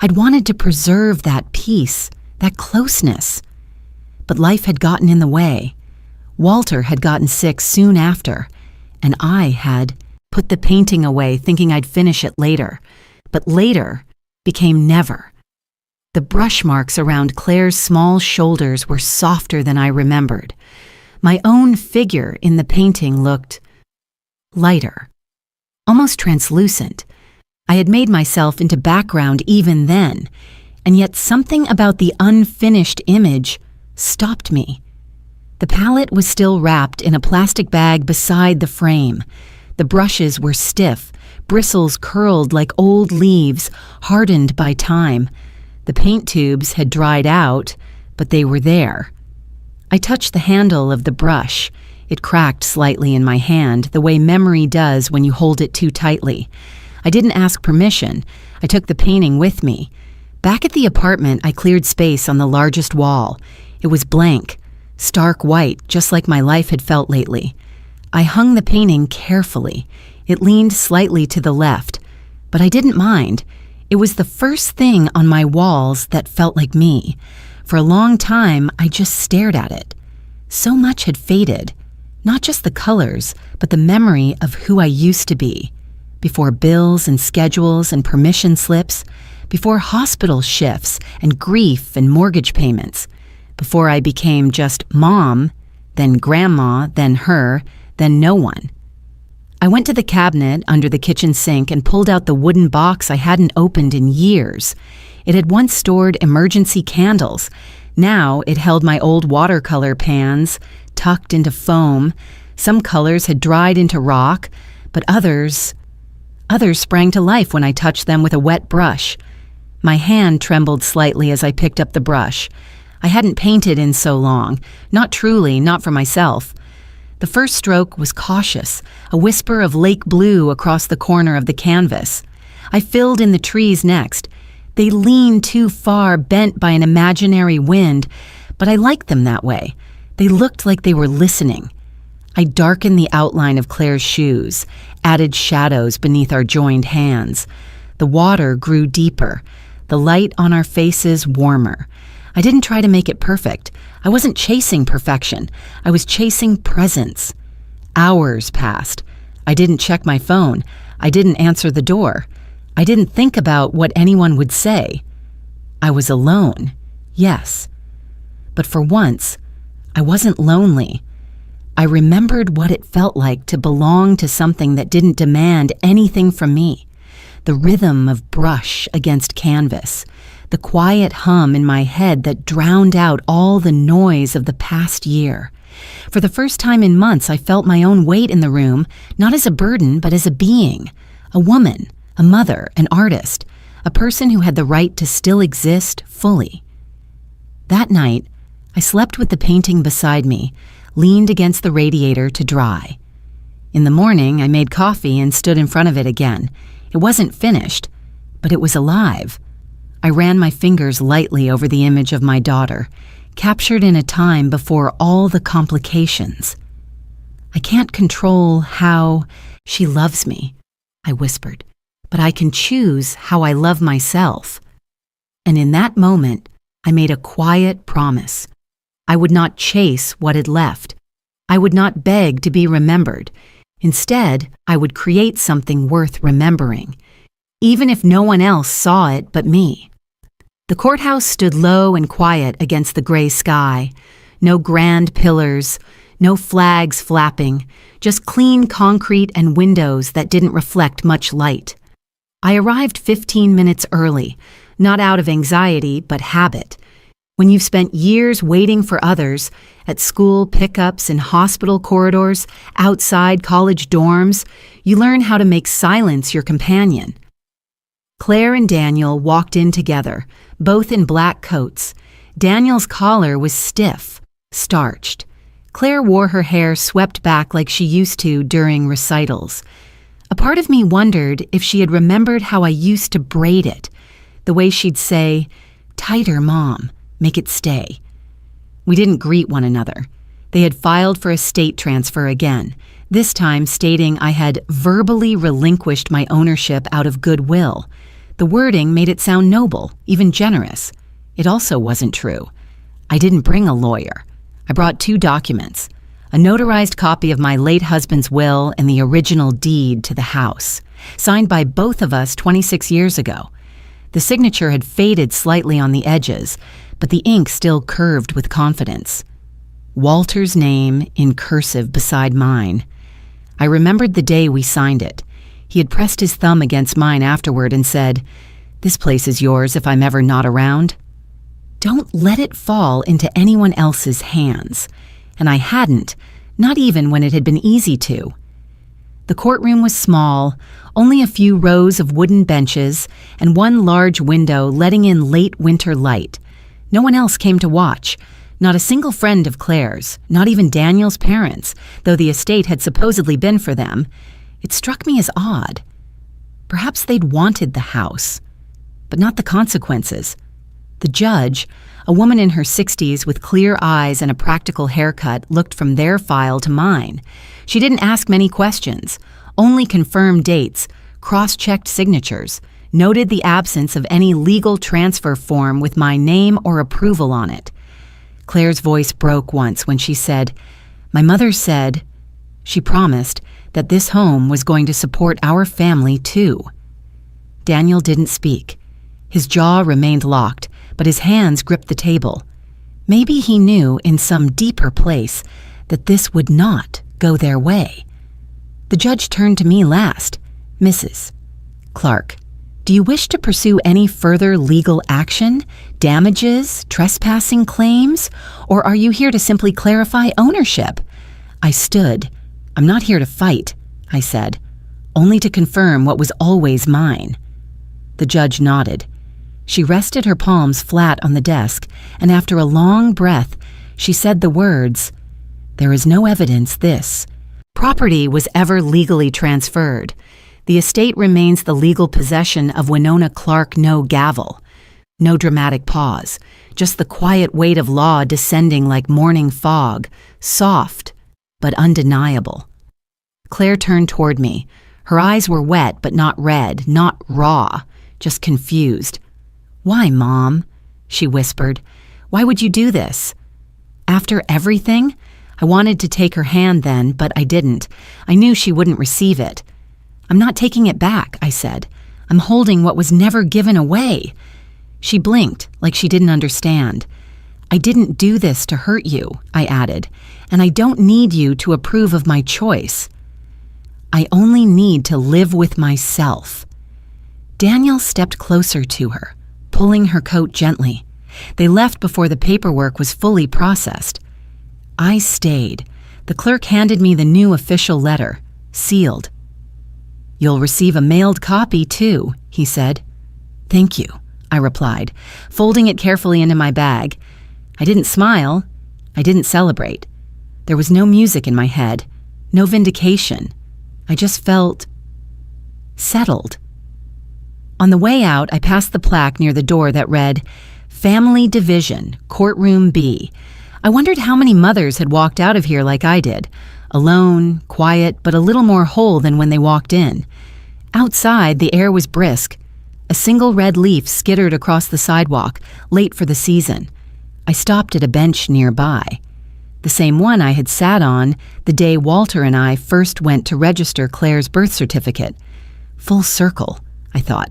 I'd wanted to preserve that peace, that closeness. But life had gotten in the way. Walter had gotten sick soon after, and I had put the painting away thinking I'd finish it later. But later became never. The brush marks around Claire's small shoulders were softer than I remembered. My own figure in the painting looked lighter, almost translucent. I had made myself into background even then, and yet something about the unfinished image stopped me. The palette was still wrapped in a plastic bag beside the frame. The brushes were stiff, bristles curled like old leaves, hardened by time. The paint tubes had dried out, but they were there. I touched the handle of the brush. It cracked slightly in my hand, the way memory does when you hold it too tightly. I didn't ask permission. I took the painting with me. Back at the apartment, I cleared space on the largest wall. It was blank, stark white, just like my life had felt lately. I hung the painting carefully. It leaned slightly to the left, but I didn't mind. It was the first thing on my walls that felt like me. For a long time, I just stared at it. So much had faded, not just the colors, but the memory of who I used to be. Before bills and schedules and permission slips, before hospital shifts and grief and mortgage payments, before I became just mom, then grandma, then her, then no one. I went to the cabinet under the kitchen sink and pulled out the wooden box I hadn't opened in years. It had once stored emergency candles. Now it held my old watercolor pans, tucked into foam. Some colors had dried into rock, but others sprang to life when I touched them with a wet brush. My hand trembled slightly as I picked up the brush. I hadn't painted in so long, not truly, not for myself. The first stroke was cautious, a whisper of lake blue across the corner of the canvas. I filled in the trees next. They leaned too far, bent by an imaginary wind, but I liked them that way. They looked like they were listening. I darkened the outline of Claire's shoes, added shadows beneath our joined hands. The water grew deeper, the light on our faces warmer. I didn't try to make it perfect. I wasn't chasing perfection. I was chasing presence. Hours passed. I didn't check my phone. I didn't answer the door. I didn't think about what anyone would say. I was alone, yes. But for once, I wasn't lonely. I remembered what it felt like to belong to something that didn't demand anything from me. The rhythm of brush against canvas, the quiet hum in my head that drowned out all the noise of the past year. For the first time in months, I felt my own weight in the room, not as a burden, but as a being, a woman, a mother, an artist, a person who had the right to still exist fully. That night, I slept with the painting beside me, leaned against the radiator to dry. In the morning, I made coffee and stood in front of it again. It wasn't finished, but it was alive. I ran my fingers lightly over the image of my daughter, captured in a time before all the complications. I can't control how she loves me, I whispered, but I can choose how I love myself. And in that moment, I made a quiet promise. I would not chase what had left. I would not beg to be remembered. Instead, I would create something worth remembering, even if no one else saw it but me. The courthouse stood low and quiet against the gray sky. No grand pillars, no flags flapping, just clean concrete and windows that didn't reflect much light. I arrived 15 minutes early, not out of anxiety, but habit. When you've spent years waiting for others, at school pickups, in hospital corridors, outside college dorms, you learn how to make silence your companion. Claire and Daniel walked in together, both in black coats. Daniel's collar was stiff, starched. Claire wore her hair swept back like she used to during recitals. A part of me wondered if she had remembered how I used to braid it, the way she'd say, "Tighter, Mom, make it stay." We didn't greet one another. They had filed for a state transfer again, this time stating I had verbally relinquished my ownership out of goodwill. The wording made it sound noble, even generous. It also wasn't true. I didn't bring a lawyer. I brought 2 documents, a notarized copy of my late husband's will and the original deed to the house, signed by both of us 26 years ago. The signature had faded slightly on the edges, but the ink still curved with confidence. Walter's name in cursive beside mine. I remembered the day we signed it. He had pressed his thumb against mine afterward and said, "This place is yours if I'm ever not around. Don't let it fall into anyone else's hands." And I hadn't, not even when it had been easy to. The courtroom was small, only a few rows of wooden benches and one large window letting in late winter light. No one else came to watch, not a single friend of Claire's, not even Daniel's parents, though the estate had supposedly been for them. It struck me as odd. Perhaps they'd wanted the house, but not the consequences. The judge, a woman in her 60s with clear eyes and a practical haircut, looked from their file to mine. She didn't ask many questions, only confirmed dates, cross-checked signatures, noted the absence of any legal transfer form with my name or approval on it. Claire's voice broke once when she said, "My mother said," she promised, "that this home was going to support our family too." Daniel didn't speak. His jaw remained locked, but his hands gripped the table. Maybe he knew in some deeper place that this would not go their way. The judge turned to me last. "Mrs. Clark, do you wish to pursue any further legal action, damages, trespassing claims, or are you here to simply clarify ownership?" I stood. "I'm not here to fight," I said, "only to confirm what was always mine." The judge nodded. She rested her palms flat on the desk, and after a long breath, she said the words, "There is no evidence this property was ever legally transferred. The estate remains the legal possession of Winona Clark, no gavel." No dramatic pause, just the quiet weight of law descending like morning fog, soft but undeniable. Claire turned toward me. Her eyes were wet but not red, not raw, just confused. "Why, Mom?" she whispered. "Why would you do this?" After everything? I wanted to take her hand then, but I didn't. I knew she wouldn't receive it. "I'm not taking it back," I said. "I'm holding what was never given away." She blinked, like she didn't understand. "I didn't do this to hurt you," I added, "and I don't need you to approve of my choice. I only need to live with myself." Daniel stepped closer to her, pulling her coat gently. They left before the paperwork was fully processed. I stayed. The clerk handed me the new official letter, sealed. "You'll receive a mailed copy, too," he said. "Thank you," I replied, folding it carefully into my bag. I didn't smile. I didn't celebrate. There was no music in my head, no vindication. I just felt settled. On the way out, I passed the plaque near the door that read, "Family Division, Courtroom B." I wondered how many mothers had walked out of here like I did, alone, quiet, but a little more whole than when they walked in. Outside, the air was brisk. A single red leaf skittered across the sidewalk, late for the season. I stopped at a bench nearby, the same one I had sat on the day Walter and I first went to register Claire's birth certificate. Full circle, I thought.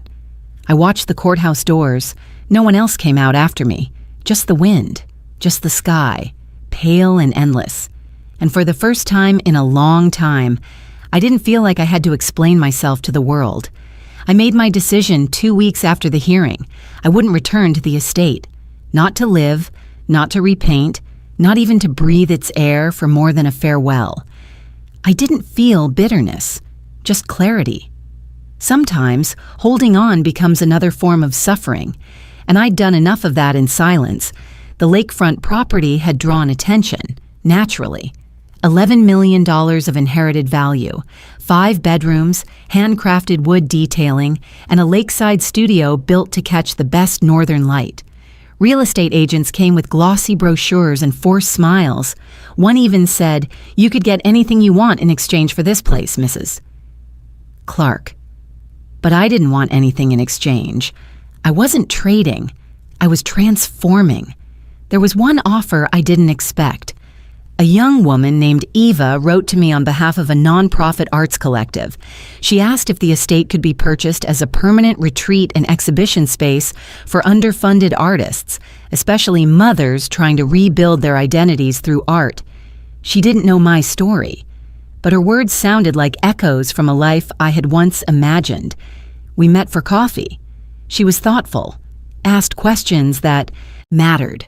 I watched the courthouse doors. No one else came out after me. Just the wind, just the sky, pale and endless. And for the first time in a long time, I didn't feel like I had to explain myself to the world. I made my decision 2 weeks after the hearing. I wouldn't return to the estate. Not to live, not to repaint, not even to breathe its air for more than a farewell. I didn't feel bitterness, just clarity. Sometimes holding on becomes another form of suffering, and I'd done enough of that in silence. The lakefront property had drawn attention, naturally. $11 million of inherited value, 5 bedrooms, handcrafted wood detailing, and a lakeside studio built to catch the best northern light. Real estate agents came with glossy brochures and forced smiles. One even said, "You could get anything you want in exchange for this place, Mrs. Clark." But I didn't want anything in exchange. I wasn't trading. I was transforming. There was one offer I didn't expect. A young woman named Eva wrote to me on behalf of a nonprofit arts collective. She asked if the estate could be purchased as a permanent retreat and exhibition space for underfunded artists, especially mothers trying to rebuild their identities through art. She didn't know my story, but her words sounded like echoes from a life I had once imagined. We met for coffee. She was thoughtful, asked questions that mattered.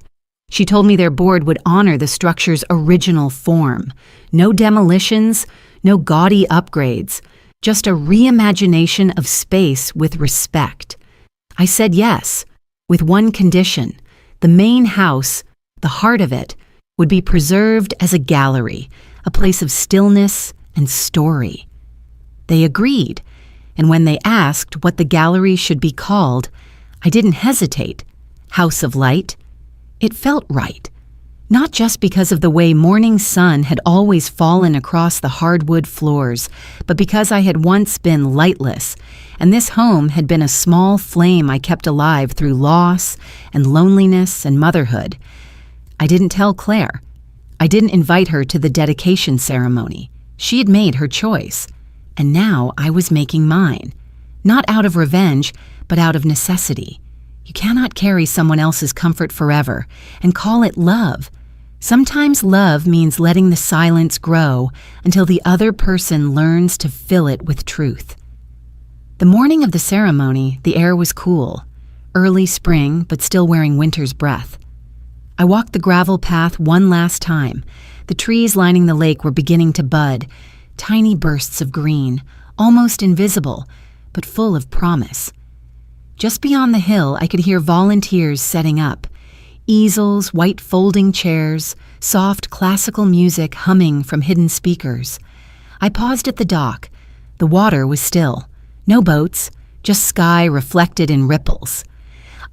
She told me their board would honor the structure's original form. No demolitions, no gaudy upgrades, just a reimagination of space with respect. I said yes, with one condition. The main house, the heart of it, would be preserved as a gallery, a place of stillness and story. They agreed, and when they asked what the gallery should be called, I didn't hesitate. House of Light. It felt right, not just because of the way morning sun had always fallen across the hardwood floors, but because I had once been lightless, and this home had been a small flame I kept alive through loss and loneliness and motherhood. I didn't tell Claire. I didn't invite her to the dedication ceremony. She had made her choice, and now I was making mine, not out of revenge, but out of necessity. You cannot carry someone else's comfort forever and call it love. Sometimes love means letting the silence grow until the other person learns to fill it with truth. The morning of the ceremony, the air was cool, early spring, but still wearing winter's breath. I walked the gravel path one last time. The trees lining the lake were beginning to bud, tiny bursts of green, almost invisible, but full of promise. Just beyond the hill, I could hear volunteers setting up. Easels, white folding chairs, soft classical music humming from hidden speakers. I paused at the dock. The water was still. No boats, just sky reflected in ripples.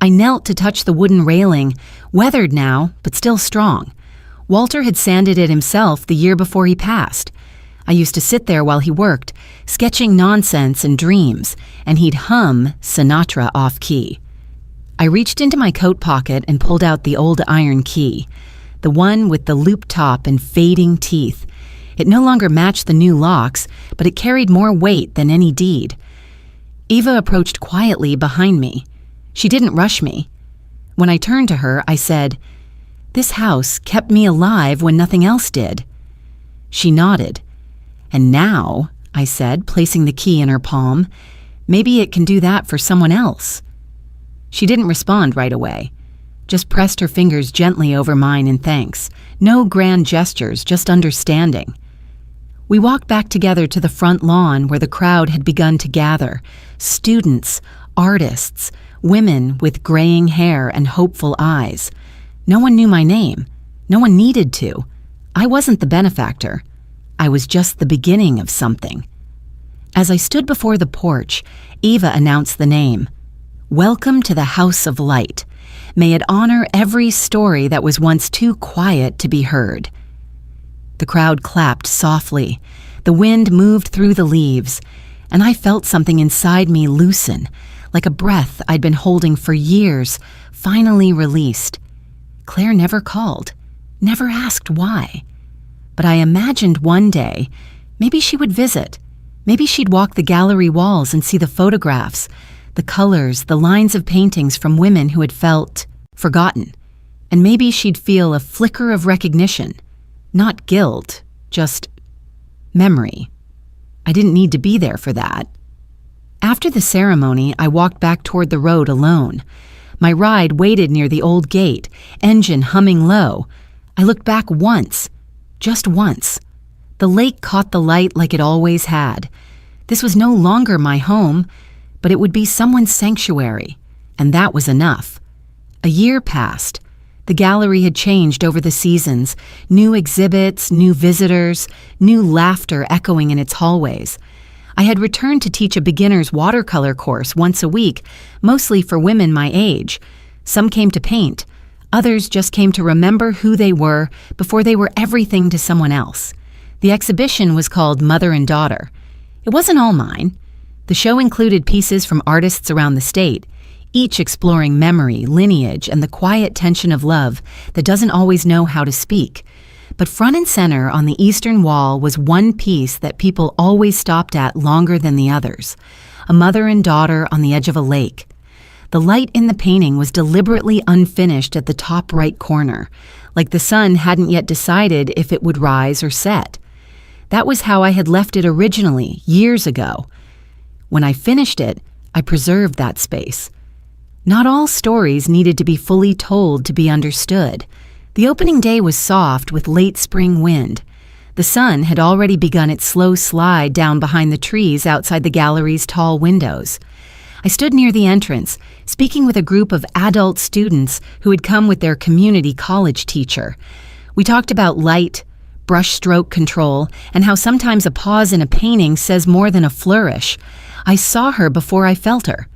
I knelt to touch the wooden railing, weathered now, but still strong. Walter had sanded it himself the year before he passed. I used to sit there while he worked, sketching nonsense and dreams, and he'd hum Sinatra off-key. I reached into my coat pocket and pulled out the old iron key, the one with the loop top and fading teeth. It no longer matched the new locks, but it carried more weight than any deed. Eva approached quietly behind me. She didn't rush me. When I turned to her, I said, "This house kept me alive when nothing else did." She nodded. "And now," I said, placing the key in her palm, "maybe it can do that for someone else." She didn't respond right away, just pressed her fingers gently over mine in thanks. No grand gestures, just understanding. We walked back together to the front lawn where the crowd had begun to gather. Students, artists, women with graying hair and hopeful eyes. No one knew my name. No one needed to. I wasn't the benefactor. I was just the beginning of something. As I stood before the porch, Eva announced the name. "Welcome to the House of Light. May it honor every story that was once too quiet to be heard." The crowd clapped softly. The wind moved through the leaves, and I felt something inside me loosen, like a breath I'd been holding for years, finally released. Claire never called, never asked why. But I imagined one day, maybe she would visit. Maybe she'd walk the gallery walls and see the photographs, the colors, the lines of paintings from women who had felt forgotten. And maybe she'd feel a flicker of recognition, not guilt, just memory. I didn't need to be there for that. After the ceremony, I walked back toward the road alone. My ride waited near the old gate, engine humming low. I looked back once, just once. The lake caught the light like it always had. This was no longer my home, but it would be someone's sanctuary, and that was enough. A year passed. The gallery had changed over the seasons, new exhibits, new visitors, new laughter echoing in its hallways. I had returned to teach a beginner's watercolor course once a week, mostly for women my age. Some came to paint. Others just came to remember who they were before they were everything to someone else. The exhibition was called Mother and Daughter. It wasn't all mine. The show included pieces from artists around the state, each exploring memory, lineage, and the quiet tension of love that doesn't always know how to speak. But front and center on the eastern wall was one piece that people always stopped at longer than the others, a mother and daughter on the edge of a lake. The light in the painting was deliberately unfinished at the top right corner, like the sun hadn't yet decided if it would rise or set. That was how I had left it originally, years ago. When I finished it, I preserved that space. Not all stories needed to be fully told to be understood. The opening day was soft with late spring wind. The sun had already begun its slow slide down behind the trees outside the gallery's tall windows. I stood near the entrance, speaking with a group of adult students who had come with their community college teacher. We talked about light, brushstroke control, and how sometimes a pause in a painting says more than a flourish. I saw her before I felt her.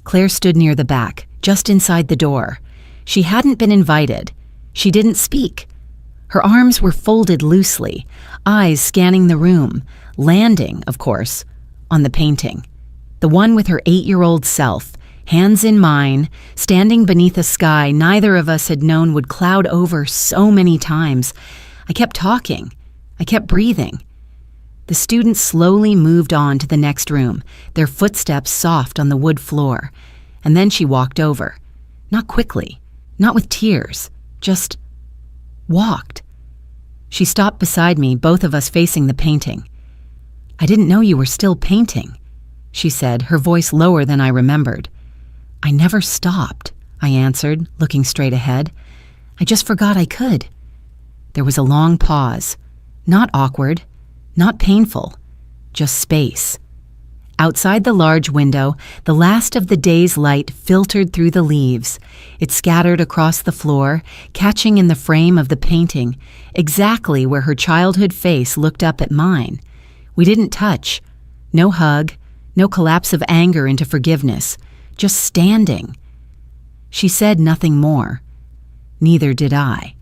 Claire stood near the back, just inside the door. She hadn't been invited. She didn't speak. Her arms were folded loosely, eyes scanning the room, landing, of course, on the painting. The one with her 8-year-old self, hands in mine, standing beneath a sky neither of us had known would cloud over so many times. I kept talking. I kept breathing. The students slowly moved on to the next room, their footsteps soft on the wood floor. And then she walked over. Not quickly, not with tears, just walked. She stopped beside me, both of us facing the painting. "I didn't know you were still painting," she said, her voice lower than I remembered. "I never stopped," I answered, looking straight ahead. "I just forgot I could." There was a long pause. Not awkward, not painful, just space. Outside the large window, the last of the day's light filtered through the leaves. It scattered across the floor, catching in the frame of the painting, exactly where her childhood face looked up at mine. We didn't touch. No hug, no collapse of anger into forgiveness, just standing. She said nothing more. Neither did I.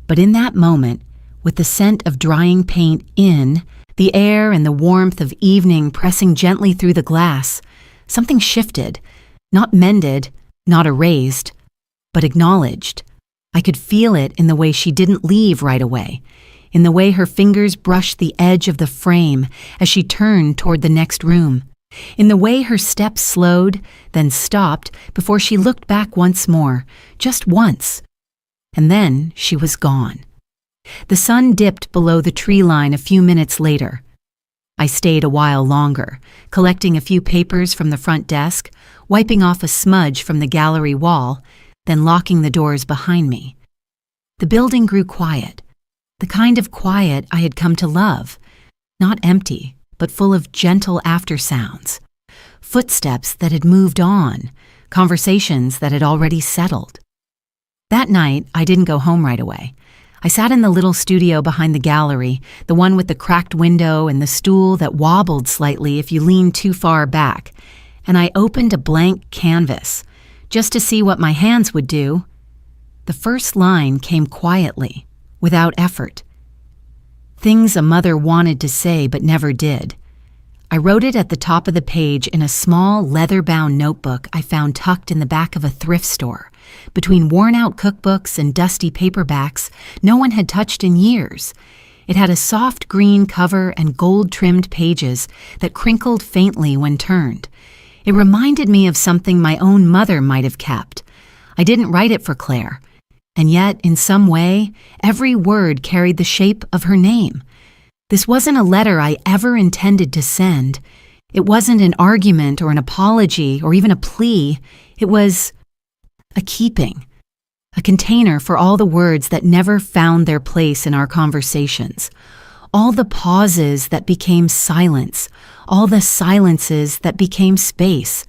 But in that moment, with the scent of drying paint in, the air and the warmth of evening pressing gently through the glass, something shifted, not mended, not erased, but acknowledged. I could feel it in the way she didn't leave right away, in the way her fingers brushed the edge of the frame as she turned toward the next room, in the way her steps slowed, then stopped before she looked back once more, just once. And then she was gone. The sun dipped below the tree line a few minutes later. I stayed a while longer, collecting a few papers from the front desk, wiping off a smudge from the gallery wall, then locking the doors behind me. The building grew quiet, the kind of quiet I had come to love, not empty, but full of gentle after-sounds, footsteps that had moved on, conversations that had already settled. That night, I didn't go home right away. I sat in the little studio behind the gallery, the one with the cracked window and the stool that wobbled slightly if you leaned too far back, and I opened a blank canvas, just to see what my hands would do. The first line came quietly, without effort. Things a mother wanted to say but never did. I wrote it at the top of the page in a small leather-bound notebook I found tucked in the back of a thrift store, between worn-out cookbooks and dusty paperbacks no one had touched in years. It had a soft green cover and gold-trimmed pages that crinkled faintly when turned. It reminded me of something my own mother might have kept. I didn't write it for Claire, and yet, in some way, every word carried the shape of her name. This wasn't a letter I ever intended to send. It wasn't an argument or an apology or even a plea. It was a keeping, a container for all the words that never found their place in our conversations, all the pauses that became silence, all the silences that became space.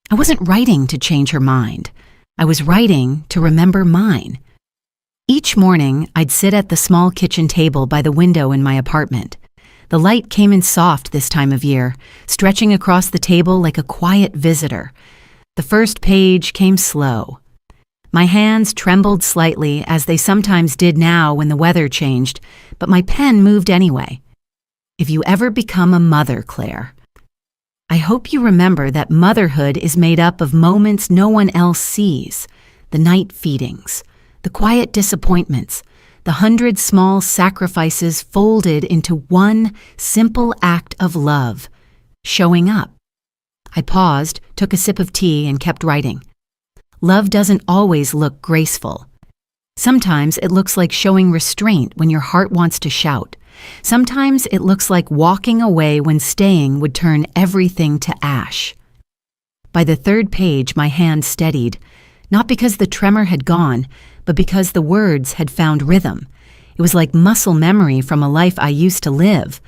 I wasn't writing to change her mind. I was writing to remember mine. Each morning, I'd sit at the small kitchen table by the window in my apartment. The light came in soft this time of year, stretching across the table like a quiet visitor. The first page came slow. My hands trembled slightly, as they sometimes did now when the weather changed, but my pen moved anyway. If you ever become a mother, Claire, I hope you remember that motherhood is made up of moments no one else sees, the night feedings, the quiet disappointments, the 100 small sacrifices folded into one simple act of love, showing up. I paused, took a sip of tea, and kept writing. Love doesn't always look graceful. Sometimes it looks like showing restraint when your heart wants to shout. Sometimes it looks like walking away when staying would turn everything to ash. By the third page, my hand steadied, not because the tremor had gone, but because the words had found rhythm. It was like muscle memory from a life I used to live,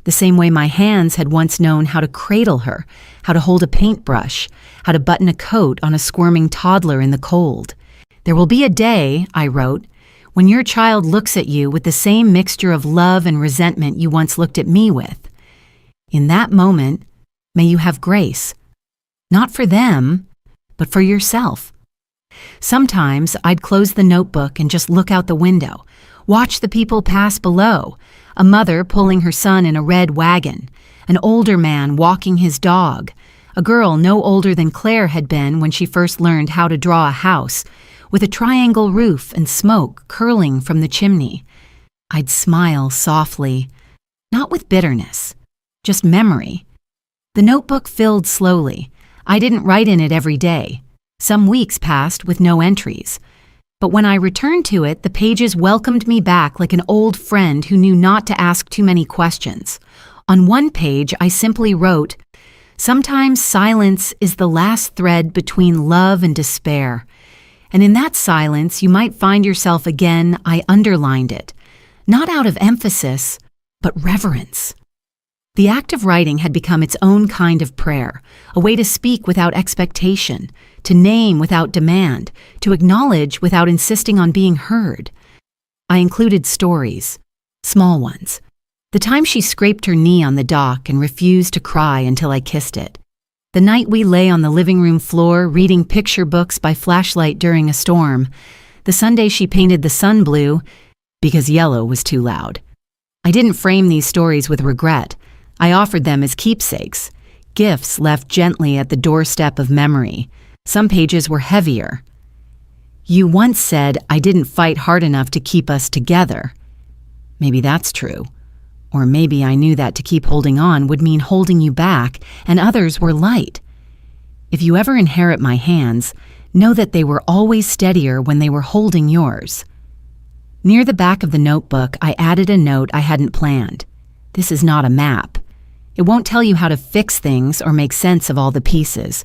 the same way my hands had once known how to cradle her, how to hold a paintbrush, how to button a coat on a squirming toddler in the cold. There will be a day, I wrote, when your child looks at you with the same mixture of love and resentment you once looked at me with. In that moment, may you have grace, not for them, but for yourself. Sometimes I'd close the notebook and just look out the window, watch the people pass below, a mother pulling her son in a red wagon, an older man walking his dog, a girl no older than Claire had been when she first learned how to draw a house, with a triangle roof and smoke curling from the chimney. I'd smile softly, not with bitterness, just memory. The notebook filled slowly. I didn't write in it every day. Some weeks passed with no entries. But when I returned to it, the pages welcomed me back like an old friend who knew not to ask too many questions. On one page, I simply wrote, "Sometimes silence is the last thread between love and despair. And in that silence, you might find yourself again." I underlined it, not out of emphasis, but reverence. The act of writing had become its own kind of prayer, a way to speak without expectation, to name without demand, to acknowledge without insisting on being heard. I included stories, small ones. The time she scraped her knee on the dock and refused to cry until I kissed it. The night we lay on the living room floor reading picture books by flashlight during a storm. The Sunday she painted the sun blue because yellow was too loud. I didn't frame these stories with regret. I offered them as keepsakes, gifts left gently at the doorstep of memory. Some pages were heavier. "You once said I didn't fight hard enough to keep us together." Maybe that's true. Or maybe I knew that to keep holding on would mean holding you back, and others were light. If you ever inherit my hands, know that they were always steadier when they were holding yours. Near the back of the notebook, I added a note I hadn't planned. This is not a map. It won't tell you how to fix things or make sense of all the pieces.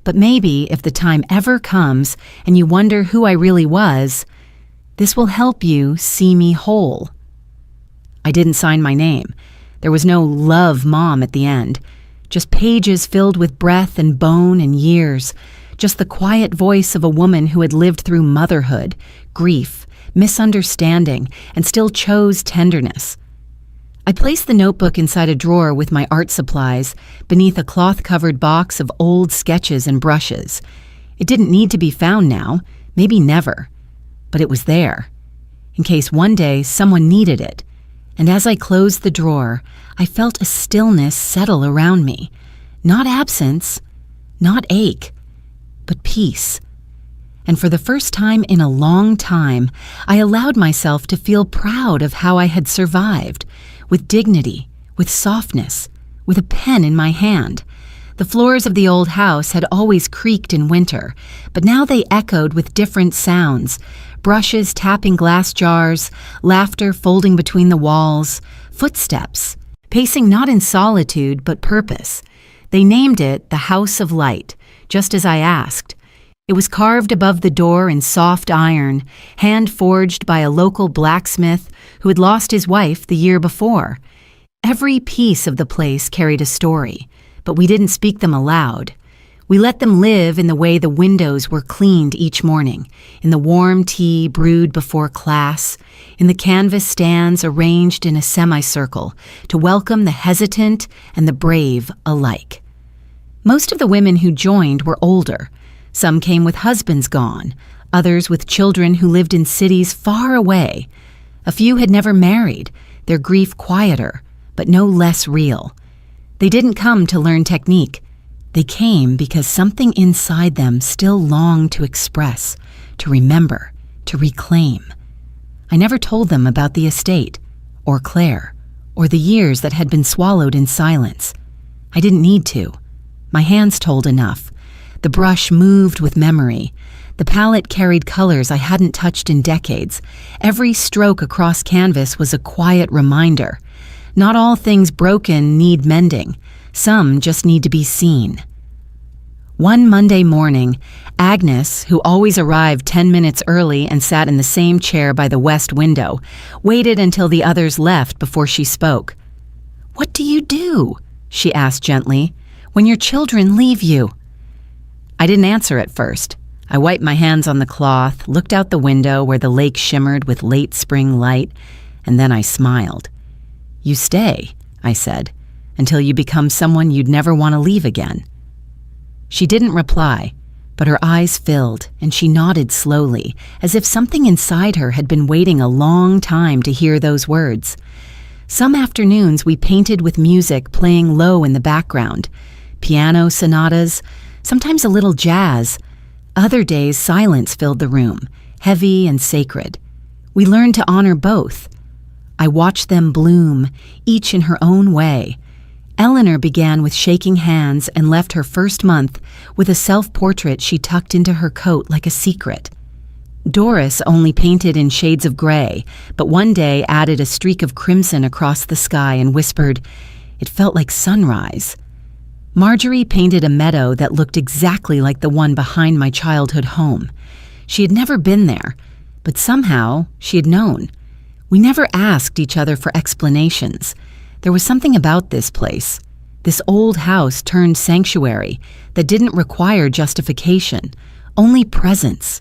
But maybe if the time ever comes and you wonder who I really was, this will help you see me whole. I didn't sign my name. There was no "Love, Mom" at the end. Just pages filled with breath and bone and years. Just the quiet voice of a woman who had lived through motherhood, grief, misunderstanding, and still chose tenderness. I placed the notebook inside a drawer with my art supplies, beneath a cloth-covered box of old sketches and brushes. It didn't need to be found now, maybe never, but it was there, in case one day someone needed it. And as I closed the drawer, I felt a stillness settle around me. Not absence, not ache, but peace. And for the first time in a long time, I allowed myself to feel proud of how I had survived, with dignity, with softness, with a pen in my hand. The floors of the old house had always creaked in winter, but now they echoed with different sounds: brushes tapping glass jars, laughter folding between the walls, footsteps, pacing not in solitude but purpose. They named it the House of Light, just as I asked. It was carved above the door in soft iron, hand-forged by a local blacksmith who had lost his wife the year before. Every piece of the place carried a story, but we didn't speak them aloud. We let them live in the way the windows were cleaned each morning, in the warm tea brewed before class, in the canvas stands arranged in a semicircle to welcome the hesitant and the brave alike. Most of the women who joined were older. Some came with husbands gone, others with children who lived in cities far away. A few had never married, their grief quieter, but no less real. They didn't come to learn technique. They came because something inside them still longed to express, to remember, to reclaim. I never told them about the estate, or Claire, or the years that had been swallowed in silence. I didn't need to. My hands told enough. The brush moved with memory. The palette carried colors I hadn't touched in decades. Every stroke across canvas was a quiet reminder. Not all things broken need mending. Some just need to be seen. One Monday morning, Agnes, who always arrived 10 minutes early and sat in the same chair by the west window, waited until the others left before she spoke. "What do you do?" she asked gently, "when your children leave you?" I didn't answer at first. I wiped my hands on the cloth, looked out the window where the lake shimmered with late spring light, and then I smiled. "You stay," I said, "until you become someone you'd never want to leave again." She didn't reply, but her eyes filled, and she nodded slowly, as if something inside her had been waiting a long time to hear those words. Some afternoons we painted with music playing low in the background, piano sonatas, sometimes a little jazz. Other days silence filled the room, heavy and sacred. We learned to honor both. I watched them bloom, each in her own way. Eleanor began with shaking hands and left her first month with a self-portrait she tucked into her coat like a secret. Doris only painted in shades of gray, but one day added a streak of crimson across the sky and whispered, "It felt like sunrise." Marjorie painted a meadow that looked exactly like the one behind my childhood home. She had never been there, but somehow she had known. We never asked each other for explanations. There was something about this place, this old house turned sanctuary, that didn't require justification, only presence.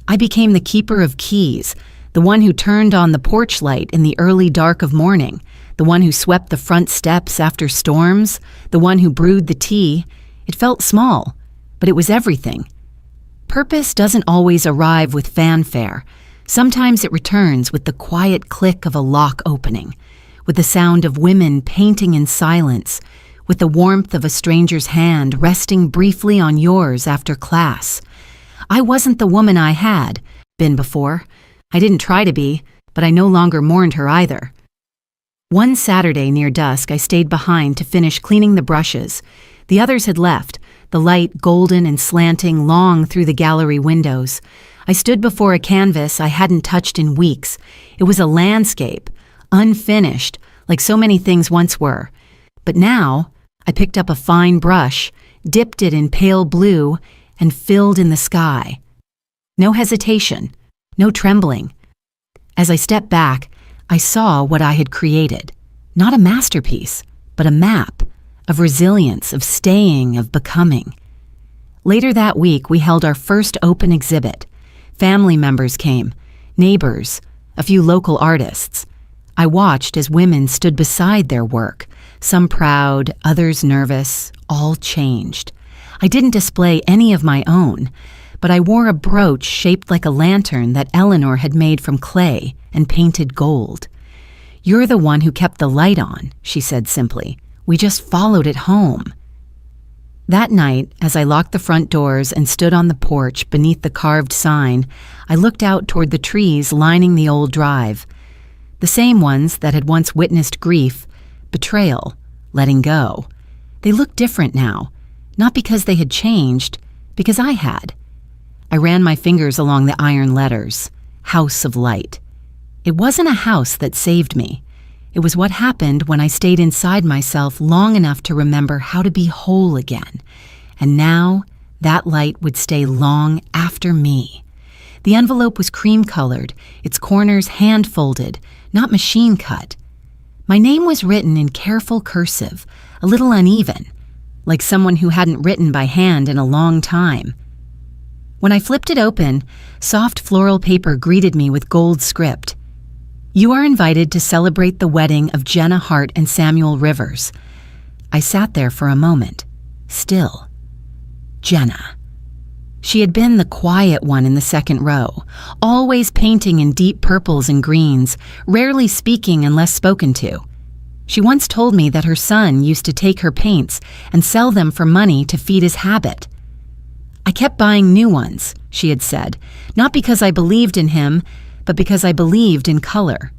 I became the keeper of keys, the one who turned on the porch light in the early dark of morning, the one who swept the front steps after storms, the one who brewed the tea. It felt small, but it was everything. Purpose doesn't always arrive with fanfare. Sometimes it returns with the quiet click of a lock opening, with the sound of women painting in silence, with the warmth of a stranger's hand resting briefly on yours after class. I wasn't the woman I had been before. I didn't try to be, but I no longer mourned her either. One Saturday near dusk, I stayed behind to finish cleaning the brushes. The others had left, the light golden and slanting long through the gallery windows. I stood before a canvas I hadn't touched in weeks. It was a landscape, unfinished, like so many things once were. But now, I picked up a fine brush, dipped it in pale blue, and filled in the sky. No hesitation, no trembling. As I stepped back, I saw what I had created. Not a masterpiece, but a map of resilience, of staying, of becoming. Later that week, we held our first open exhibit. Family members came, neighbors, a few local artists. I watched as women stood beside their work, some proud, others nervous, all changed. I didn't display any of my own, but I wore a brooch shaped like a lantern that Eleanor had made from clay and painted gold. "You're the one who kept the light on," she said simply. "We just followed it home." That night, as I locked the front doors and stood on the porch beneath the carved sign, I looked out toward the trees lining the old drive. The same ones that had once witnessed grief, betrayal, letting go. They looked different now, not because they had changed, because I had. I ran my fingers along the iron letters, House of Light. It wasn't a house that saved me. It was what happened when I stayed inside myself long enough to remember how to be whole again. And now, that light would stay long after me. The envelope was cream-colored, its corners hand-folded, not machine-cut. My name was written in careful cursive, a little uneven, like someone who hadn't written by hand in a long time. When I flipped it open, soft floral paper greeted me with gold script. You are invited to celebrate the wedding of Jenna Hart and Samuel Rivers. I sat there for a moment, still. Jenna. She had been the quiet one in the second row, always painting in deep purples and greens, rarely speaking unless spoken to. She once told me that her son used to take her paints and sell them for money to feed his habit. I kept buying new ones, she had said, not because I believed in him, but because I believed in color.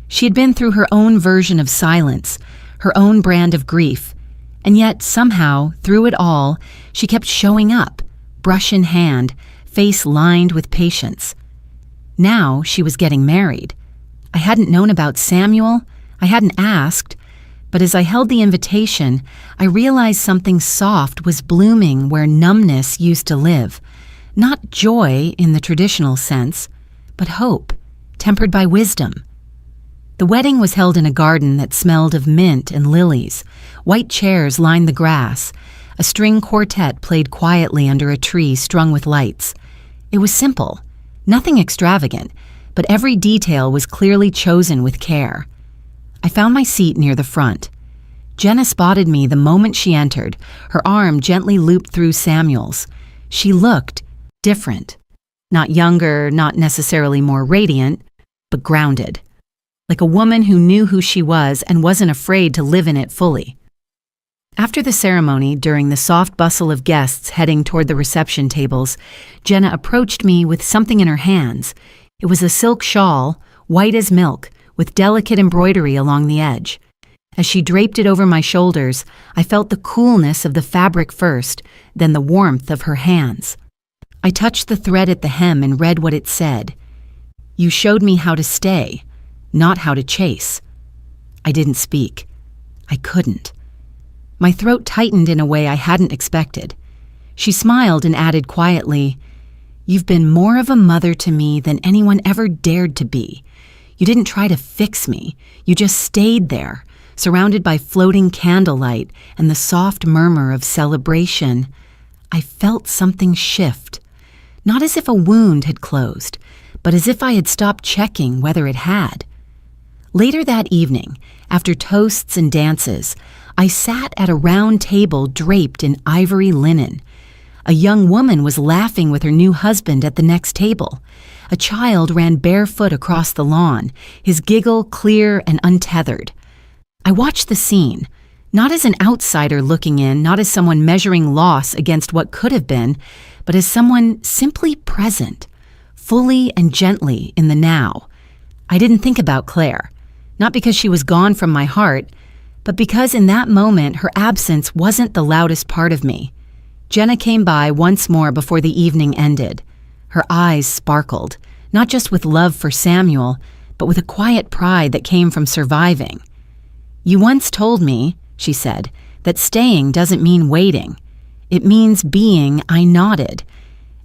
She had been through her own version of silence, her own brand of grief, and yet somehow, through it all, she kept showing up, brush in hand, face lined with patience. Now she was getting married. I hadn't known about Samuel, I hadn't asked, but as I held the invitation, I realized something soft was blooming where numbness used to live. Not joy in the traditional sense, but hope, tempered by wisdom. The wedding was held in a garden that smelled of mint and lilies. White chairs lined the grass. A string quartet played quietly under a tree strung with lights. It was simple, nothing extravagant, but every detail was clearly chosen with care. I found my seat near the front. Jenna spotted me the moment she entered, her arm gently looped through Samuel's. She looked different. Not younger, not necessarily more radiant, but grounded. Like a woman who knew who she was and wasn't afraid to live in it fully. After the ceremony, during the soft bustle of guests heading toward the reception tables, Jenna approached me with something in her hands. It was a silk shawl, white as milk, with delicate embroidery along the edge. As she draped it over my shoulders, I felt the coolness of the fabric first, then the warmth of her hands. I touched the thread at the hem and read what it said. You showed me how to stay, not how to chase. I didn't speak. I couldn't. My throat tightened in a way I hadn't expected. She smiled and added quietly, You've been more of a mother to me than anyone ever dared to be. You didn't try to fix me. You just stayed there, surrounded by floating candlelight and the soft murmur of celebration. I felt something shift, not as if a wound had closed, but as if I had stopped checking whether it had. Later that evening, after toasts and dances, I sat at a round table draped in ivory linen. A young woman was laughing with her new husband at the next table. A child ran barefoot across the lawn, his giggle clear and untethered. I watched the scene, not as an outsider looking in, not as someone measuring loss against what could have been, but as someone simply present, fully and gently in the now. I didn't think about Claire, not because she was gone from my heart, but because in that moment her absence wasn't the loudest part of me. Jenna came by once more before the evening ended. Her eyes sparkled, not just with love for Samuel, but with a quiet pride that came from surviving. You once told me, she said, that staying doesn't mean waiting. It means being. I nodded.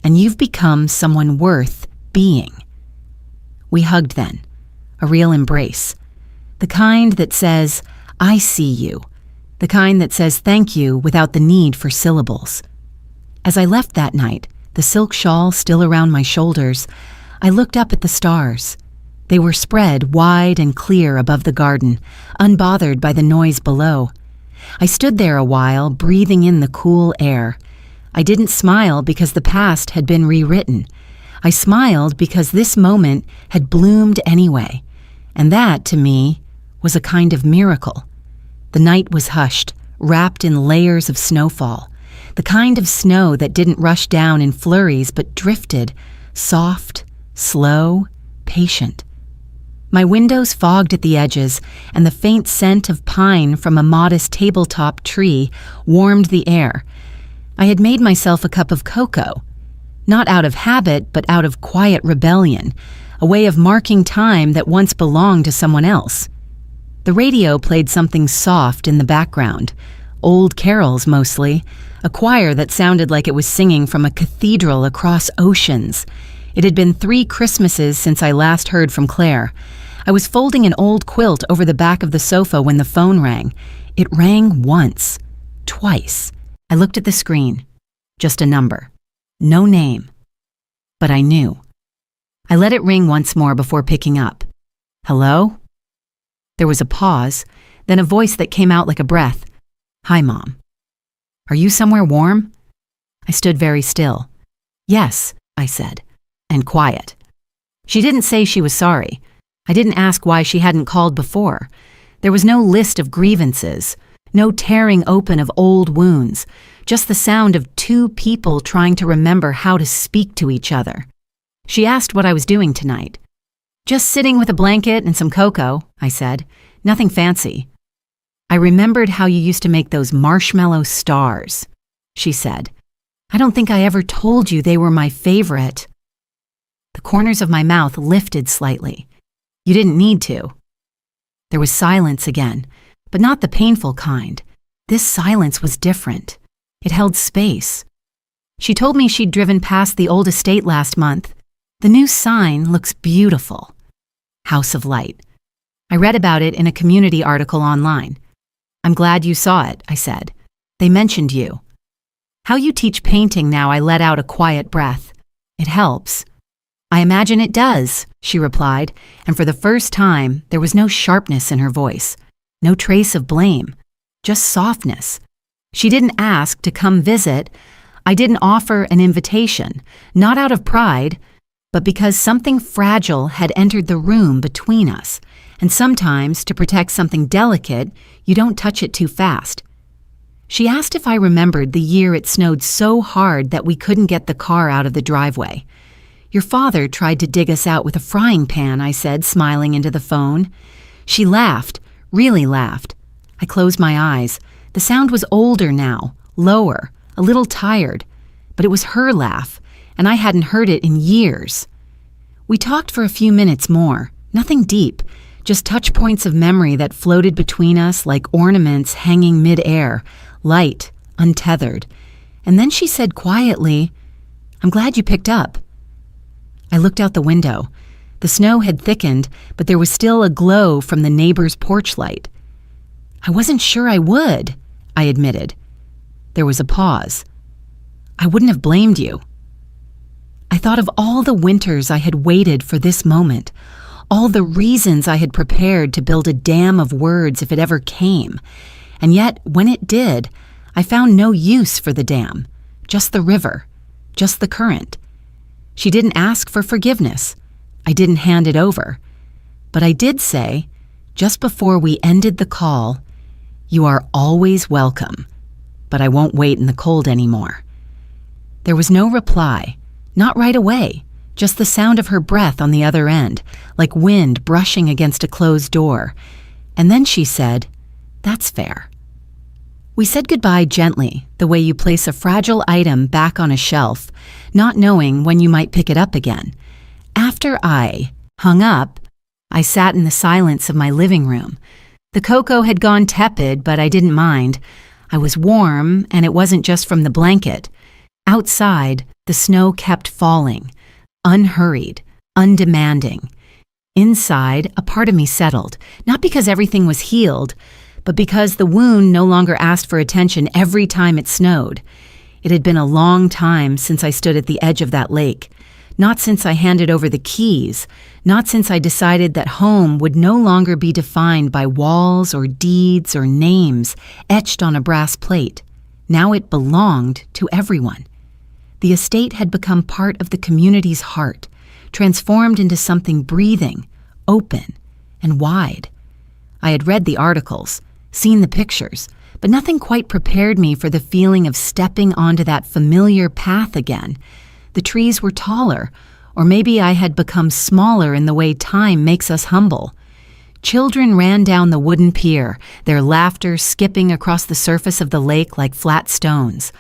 And you've become someone worth being. We hugged then, a real embrace. The kind that says, I see you. The kind that says thank you without the need for syllables. As I left that night, the silk shawl still around my shoulders, I looked up at the stars. They were spread wide and clear above the garden, unbothered by the noise below. I stood there a while, breathing in the cool air. I didn't smile because the past had been rewritten. I smiled because this moment had bloomed anyway, and that, to me, was a kind of miracle. The night was hushed, wrapped in layers of snowfall, the kind of snow that didn't rush down in flurries but drifted, soft, slow, patient. My windows fogged at the edges, and the faint scent of pine from a modest tabletop tree warmed the air. I had made myself a cup of cocoa, not out of habit but out of quiet rebellion, a way of marking time that once belonged to someone else. The radio played something soft in the background, old carols mostly, a choir that sounded like it was singing from a cathedral across oceans. It had been 3 Christmases since I last heard from Claire. I was folding an old quilt over the back of the sofa when the phone rang. It rang once, twice. I looked at the screen. Just a number. No name. But I knew. I let it ring once more before picking up. Hello? There was a pause, then a voice that came out like a breath. Hi, Mom. Are you somewhere warm? I stood very still. Yes, I said, and quiet. She didn't say she was sorry. I didn't ask why she hadn't called before. There was no list of grievances, no tearing open of old wounds, just the sound of 2 people trying to remember how to speak to each other. She asked what I was doing tonight. Just sitting with a blanket and some cocoa, I said. Nothing fancy. I remembered how you used to make those marshmallow stars, she said. I don't think I ever told you they were my favorite. The corners of my mouth lifted slightly. You didn't need to. There was silence again, but not the painful kind. This silence was different. It held space. She told me she'd driven past the old estate last month. The new sign looks beautiful. House of Light. I read about it in a community article online. I'm glad you saw it, I said. They mentioned you. How you teach painting now, I let out a quiet breath. It helps. I imagine it does, she replied, and for the first time, there was no sharpness in her voice, no trace of blame, just softness. She didn't ask to come visit. I didn't offer an invitation, not out of pride, but because something fragile had entered the room between us, and sometimes, to protect something delicate, you don't touch it too fast. She asked if I remembered the year it snowed so hard that we couldn't get the car out of the driveway. Your father tried to dig us out with a frying pan, I said, smiling into the phone. She laughed, really laughed. I closed my eyes. The sound was older now, lower, a little tired, but it was her laugh, and I hadn't heard it in years. We talked for a few minutes more, nothing deep, just touch points of memory that floated between us like ornaments hanging mid-air, light, untethered. And then she said quietly, I'm glad you picked up. I looked out the window. The snow had thickened, but there was still a glow from the neighbor's porch light. I wasn't sure I would, I admitted. There was a pause. I wouldn't have blamed you. I thought of all the winters I had waited for this moment, all the reasons I had prepared to build a dam of words if it ever came. And yet, when it did, I found no use for the dam, just the river, just the current. She didn't ask for forgiveness. I didn't hand it over. But I did say, just before we ended the call, you are always welcome, but I won't wait in the cold anymore. There was no reply, not right away, just the sound of her breath on the other end, like wind brushing against a closed door. And then she said, that's fair. We said goodbye gently, the way you place a fragile item back on a shelf, not knowing when you might pick it up again. After I hung up, I sat in the silence of my living room. The cocoa had gone tepid, but I didn't mind. I was warm, and it wasn't just from the blanket. Outside, the snow kept falling, unhurried, undemanding. Inside, a part of me settled, not because everything was healed, but because the wound no longer asked for attention every time it snowed. It had been a long time since I stood at the edge of that lake, not since I handed over the keys, not since I decided that home would no longer be defined by walls or deeds or names etched on a brass plate. Now it belonged to everyone. The estate had become part of the community's heart, transformed into something breathing, open, and wide. I had read the articles, seen the pictures, but nothing quite prepared me for the feeling of stepping onto that familiar path again. The trees were taller, or maybe I had become smaller in the way time makes us humble. Children ran down the wooden pier, their laughter skipping across the surface of the lake like flat stones.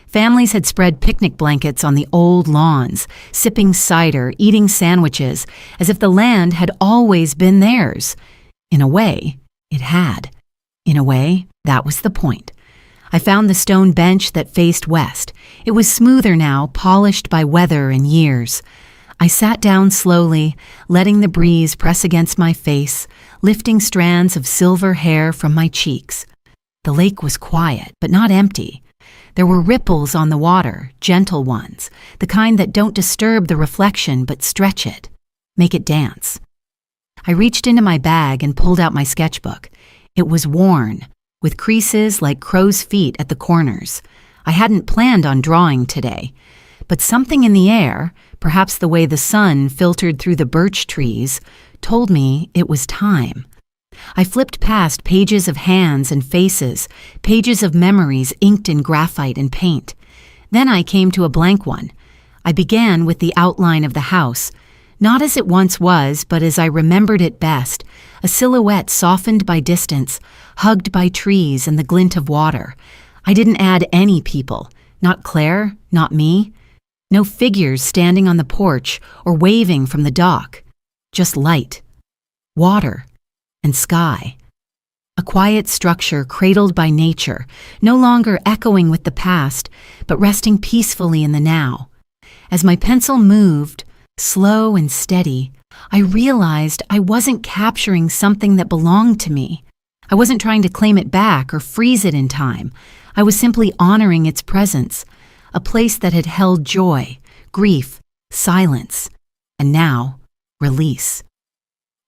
Families had spread picnic blankets on the old lawns, sipping cider, eating sandwiches, as if the land had always been theirs. In a way, It had. In a way, that was the point. I found the stone bench that faced west. It was smoother now, polished by weather and years. I sat down slowly, letting the breeze press against my face, lifting strands of silver hair from my cheeks. The lake was quiet, but not empty. There were ripples on the water, gentle ones, the kind that don't disturb the reflection but stretch it, make it dance. I reached into my bag and pulled out my sketchbook. It was worn, with creases like crow's feet at the corners. I hadn't planned on drawing today, but something in the air, perhaps the way the sun filtered through the birch trees, told me it was time. I flipped past pages of hands and faces, pages of memories inked in graphite and paint. Then I came to a blank one. I began with the outline of the house, not as it once was, but as I remembered it best, a silhouette softened by distance, hugged by trees and the glint of water. I didn't add any people, not Claire, not me. No figures standing on the porch or waving from the dock. Just light, water, and sky. A quiet structure cradled by nature, no longer echoing with the past, but resting peacefully in the now. As my pencil moved, slow and steady, I realized I wasn't capturing something that belonged to me. I wasn't trying to claim it back or freeze it in time. I was simply honoring its presence, a place that had held joy, grief, silence, and now, release.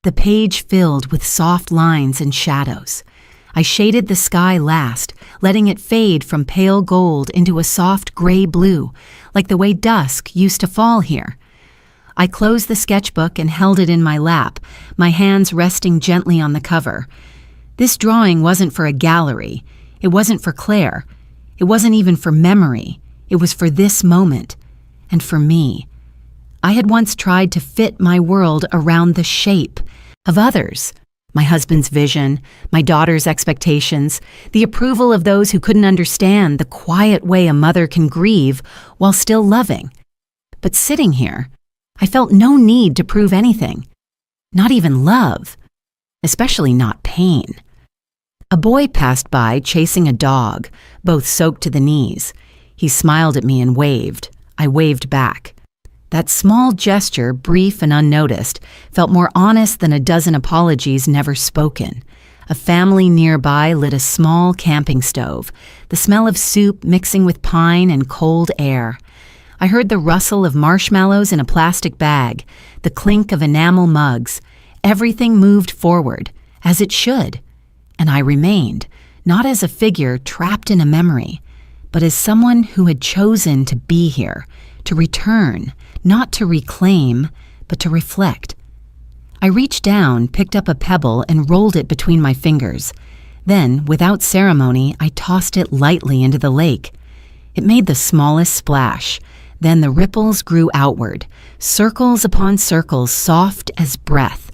The page filled with soft lines and shadows. I shaded the sky last, letting it fade from pale gold into a soft gray blue, like the way dusk used to fall here. I closed the sketchbook and held it in my lap, my hands resting gently on the cover. This drawing wasn't for a gallery. It wasn't for Claire. It wasn't even for memory. It was for this moment, and for me. I had once tried to fit my world around the shape of others. My husband's vision, my daughter's expectations, the approval of those who couldn't understand the quiet way a mother can grieve while still loving. But sitting here, I felt no need to prove anything, not even love, especially not pain. A boy passed by chasing a dog, both soaked to the knees. He smiled at me and waved. I waved back. That small gesture, brief and unnoticed, felt more honest than a dozen apologies never spoken. A family nearby lit a small camping stove, the smell of soup mixing with pine and cold air. I heard the rustle of marshmallows in a plastic bag, the clink of enamel mugs. Everything moved forward, as it should. And I remained, not as a figure trapped in a memory, but as someone who had chosen to be here, to return, not to reclaim, but to reflect. I reached down, picked up a pebble, and rolled it between my fingers. Then, without ceremony, I tossed it lightly into the lake. It made the smallest splash. Then the ripples grew outward, circles upon circles, soft as breath.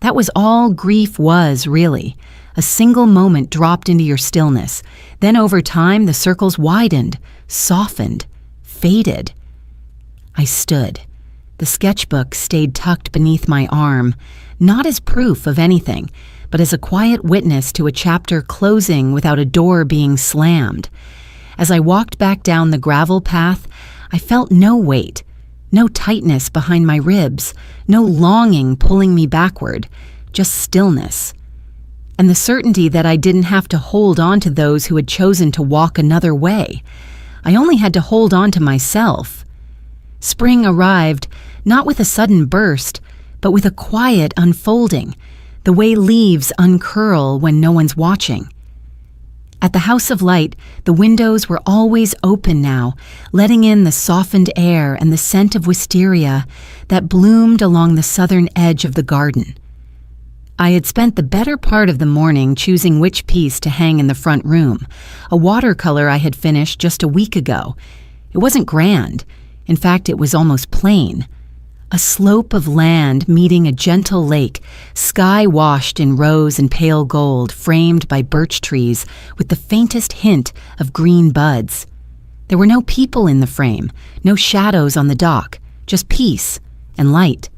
That was all grief was, really. A single moment dropped into your stillness. Then over time, the circles widened, softened, faded. I stood. The sketchbook stayed tucked beneath my arm, not as proof of anything, but as a quiet witness to a chapter closing without a door being slammed. As I walked back down the gravel path, I felt no weight, no tightness behind my ribs, no longing pulling me backward, just stillness. And the certainty that I didn't have to hold on to those who had chosen to walk another way. I only had to hold on to myself. Spring arrived, not with a sudden burst, but with a quiet unfolding, the way leaves uncurl when no one's watching. At the House of Light, the windows were always open now, letting in the softened air and the scent of wisteria that bloomed along the southern edge of the garden. I had spent the better part of the morning choosing which piece to hang in the front room, a watercolor I had finished just a week ago. It wasn't grand. In fact, it was almost plain. A slope of land meeting a gentle lake, sky washed in rose and pale gold, framed by birch trees with the faintest hint of green buds. There were no people in the frame, no shadows on the dock, just peace and light.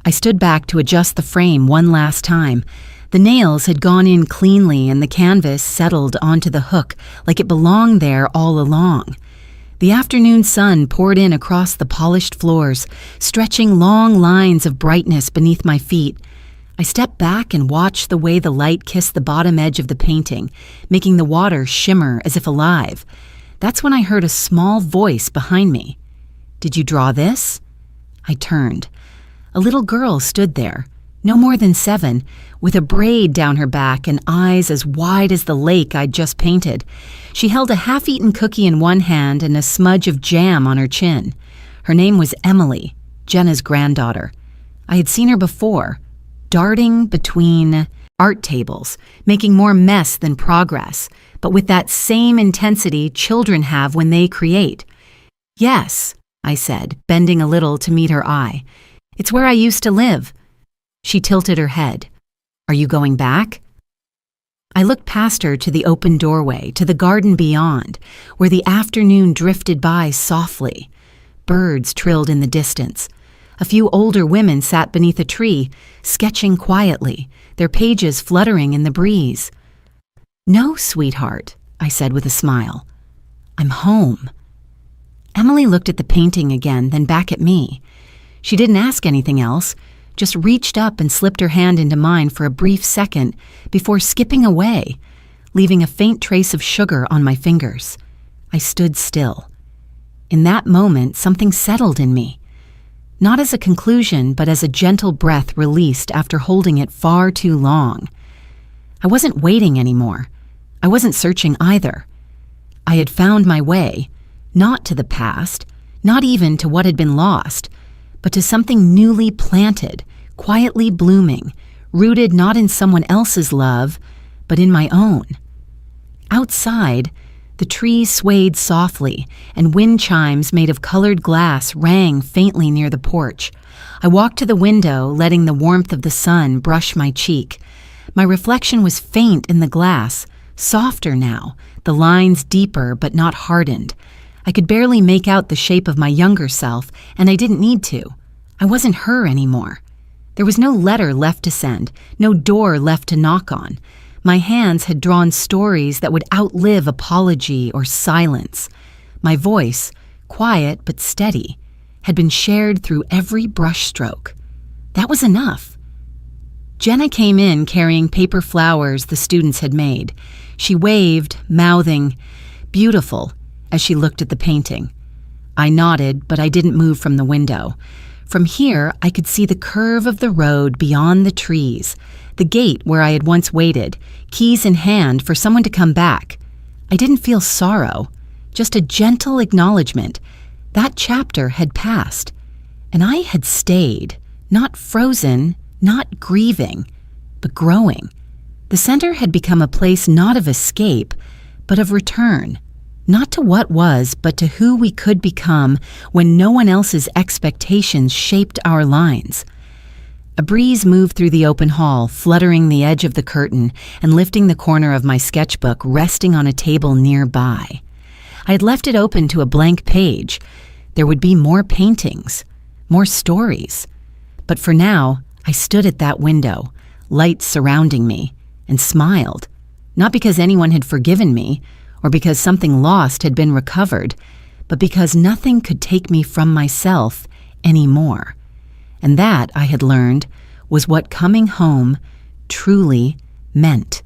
I stood back to adjust the frame one last time. The nails had gone in cleanly and the canvas settled onto the hook like it belonged there all along. The afternoon sun poured in across the polished floors, stretching long lines of brightness beneath my feet. I stepped back and watched the way the light kissed the bottom edge of the painting, making the water shimmer as if alive. That's when I heard a small voice behind me. "Did you draw this?" I turned. A little girl stood there, no more than 7, with a braid down her back and eyes as wide as the lake I'd just painted. She held a half-eaten cookie in one hand and a smudge of jam on her chin. Her name was Emily, Jenna's granddaughter. I had seen her before, darting between art tables, making more mess than progress, but with that same intensity children have when they create. "Yes," I said, bending a little to meet her eye. "It's where I used to live." She tilted her head. "Are you going back?" I looked past her to the open doorway, to the garden beyond, where the afternoon drifted by softly. Birds trilled in the distance. A few older women sat beneath a tree, sketching quietly, their pages fluttering in the breeze. "No, sweetheart," I said with a smile. "I'm home." Emily looked at the painting again, then back at me. She didn't ask anything else, just reached up and slipped her hand into mine for a brief second before skipping away, leaving a faint trace of sugar on my fingers. I stood still. In that moment, something settled in me. Not as a conclusion, but as a gentle breath released after holding it far too long. I wasn't waiting anymore. I wasn't searching either. I had found my way, not to the past, not even to what had been lost, but to something newly planted, quietly blooming, rooted not in someone else's love, but in my own. Outside, the trees swayed softly, and wind chimes made of colored glass rang faintly near the porch. I walked to the window, letting the warmth of the sun brush my cheek. My reflection was faint in the glass, softer now, the lines deeper but not hardened. I could barely make out the shape of my younger self, and I didn't need to. I wasn't her anymore. There was no letter left to send, no door left to knock on. My hands had drawn stories that would outlive apology or silence. My voice, quiet but steady, had been shared through every brushstroke. That was enough. Jenna came in carrying paper flowers the students had made. She waved, mouthing, "Beautiful," as she looked at the painting. I nodded, but I didn't move from the window. From here, I could see the curve of the road beyond the trees, the gate where I had once waited, keys in hand for someone to come back. I didn't feel sorrow, just a gentle acknowledgement. That chapter had passed, and I had stayed, not frozen, not grieving, but growing. The center had become a place not of escape, but of return. Not to what was, but to who we could become when no one else's expectations shaped our lines. A breeze moved through the open hall, fluttering the edge of the curtain and lifting the corner of my sketchbook resting on a table nearby. I had left it open to a blank page. There would be more paintings, more stories. But for now, I stood at that window, light surrounding me, and smiled, not because anyone had forgiven me, or because something lost had been recovered, but because nothing could take me from myself anymore. And that, I had learned, was what coming home truly meant.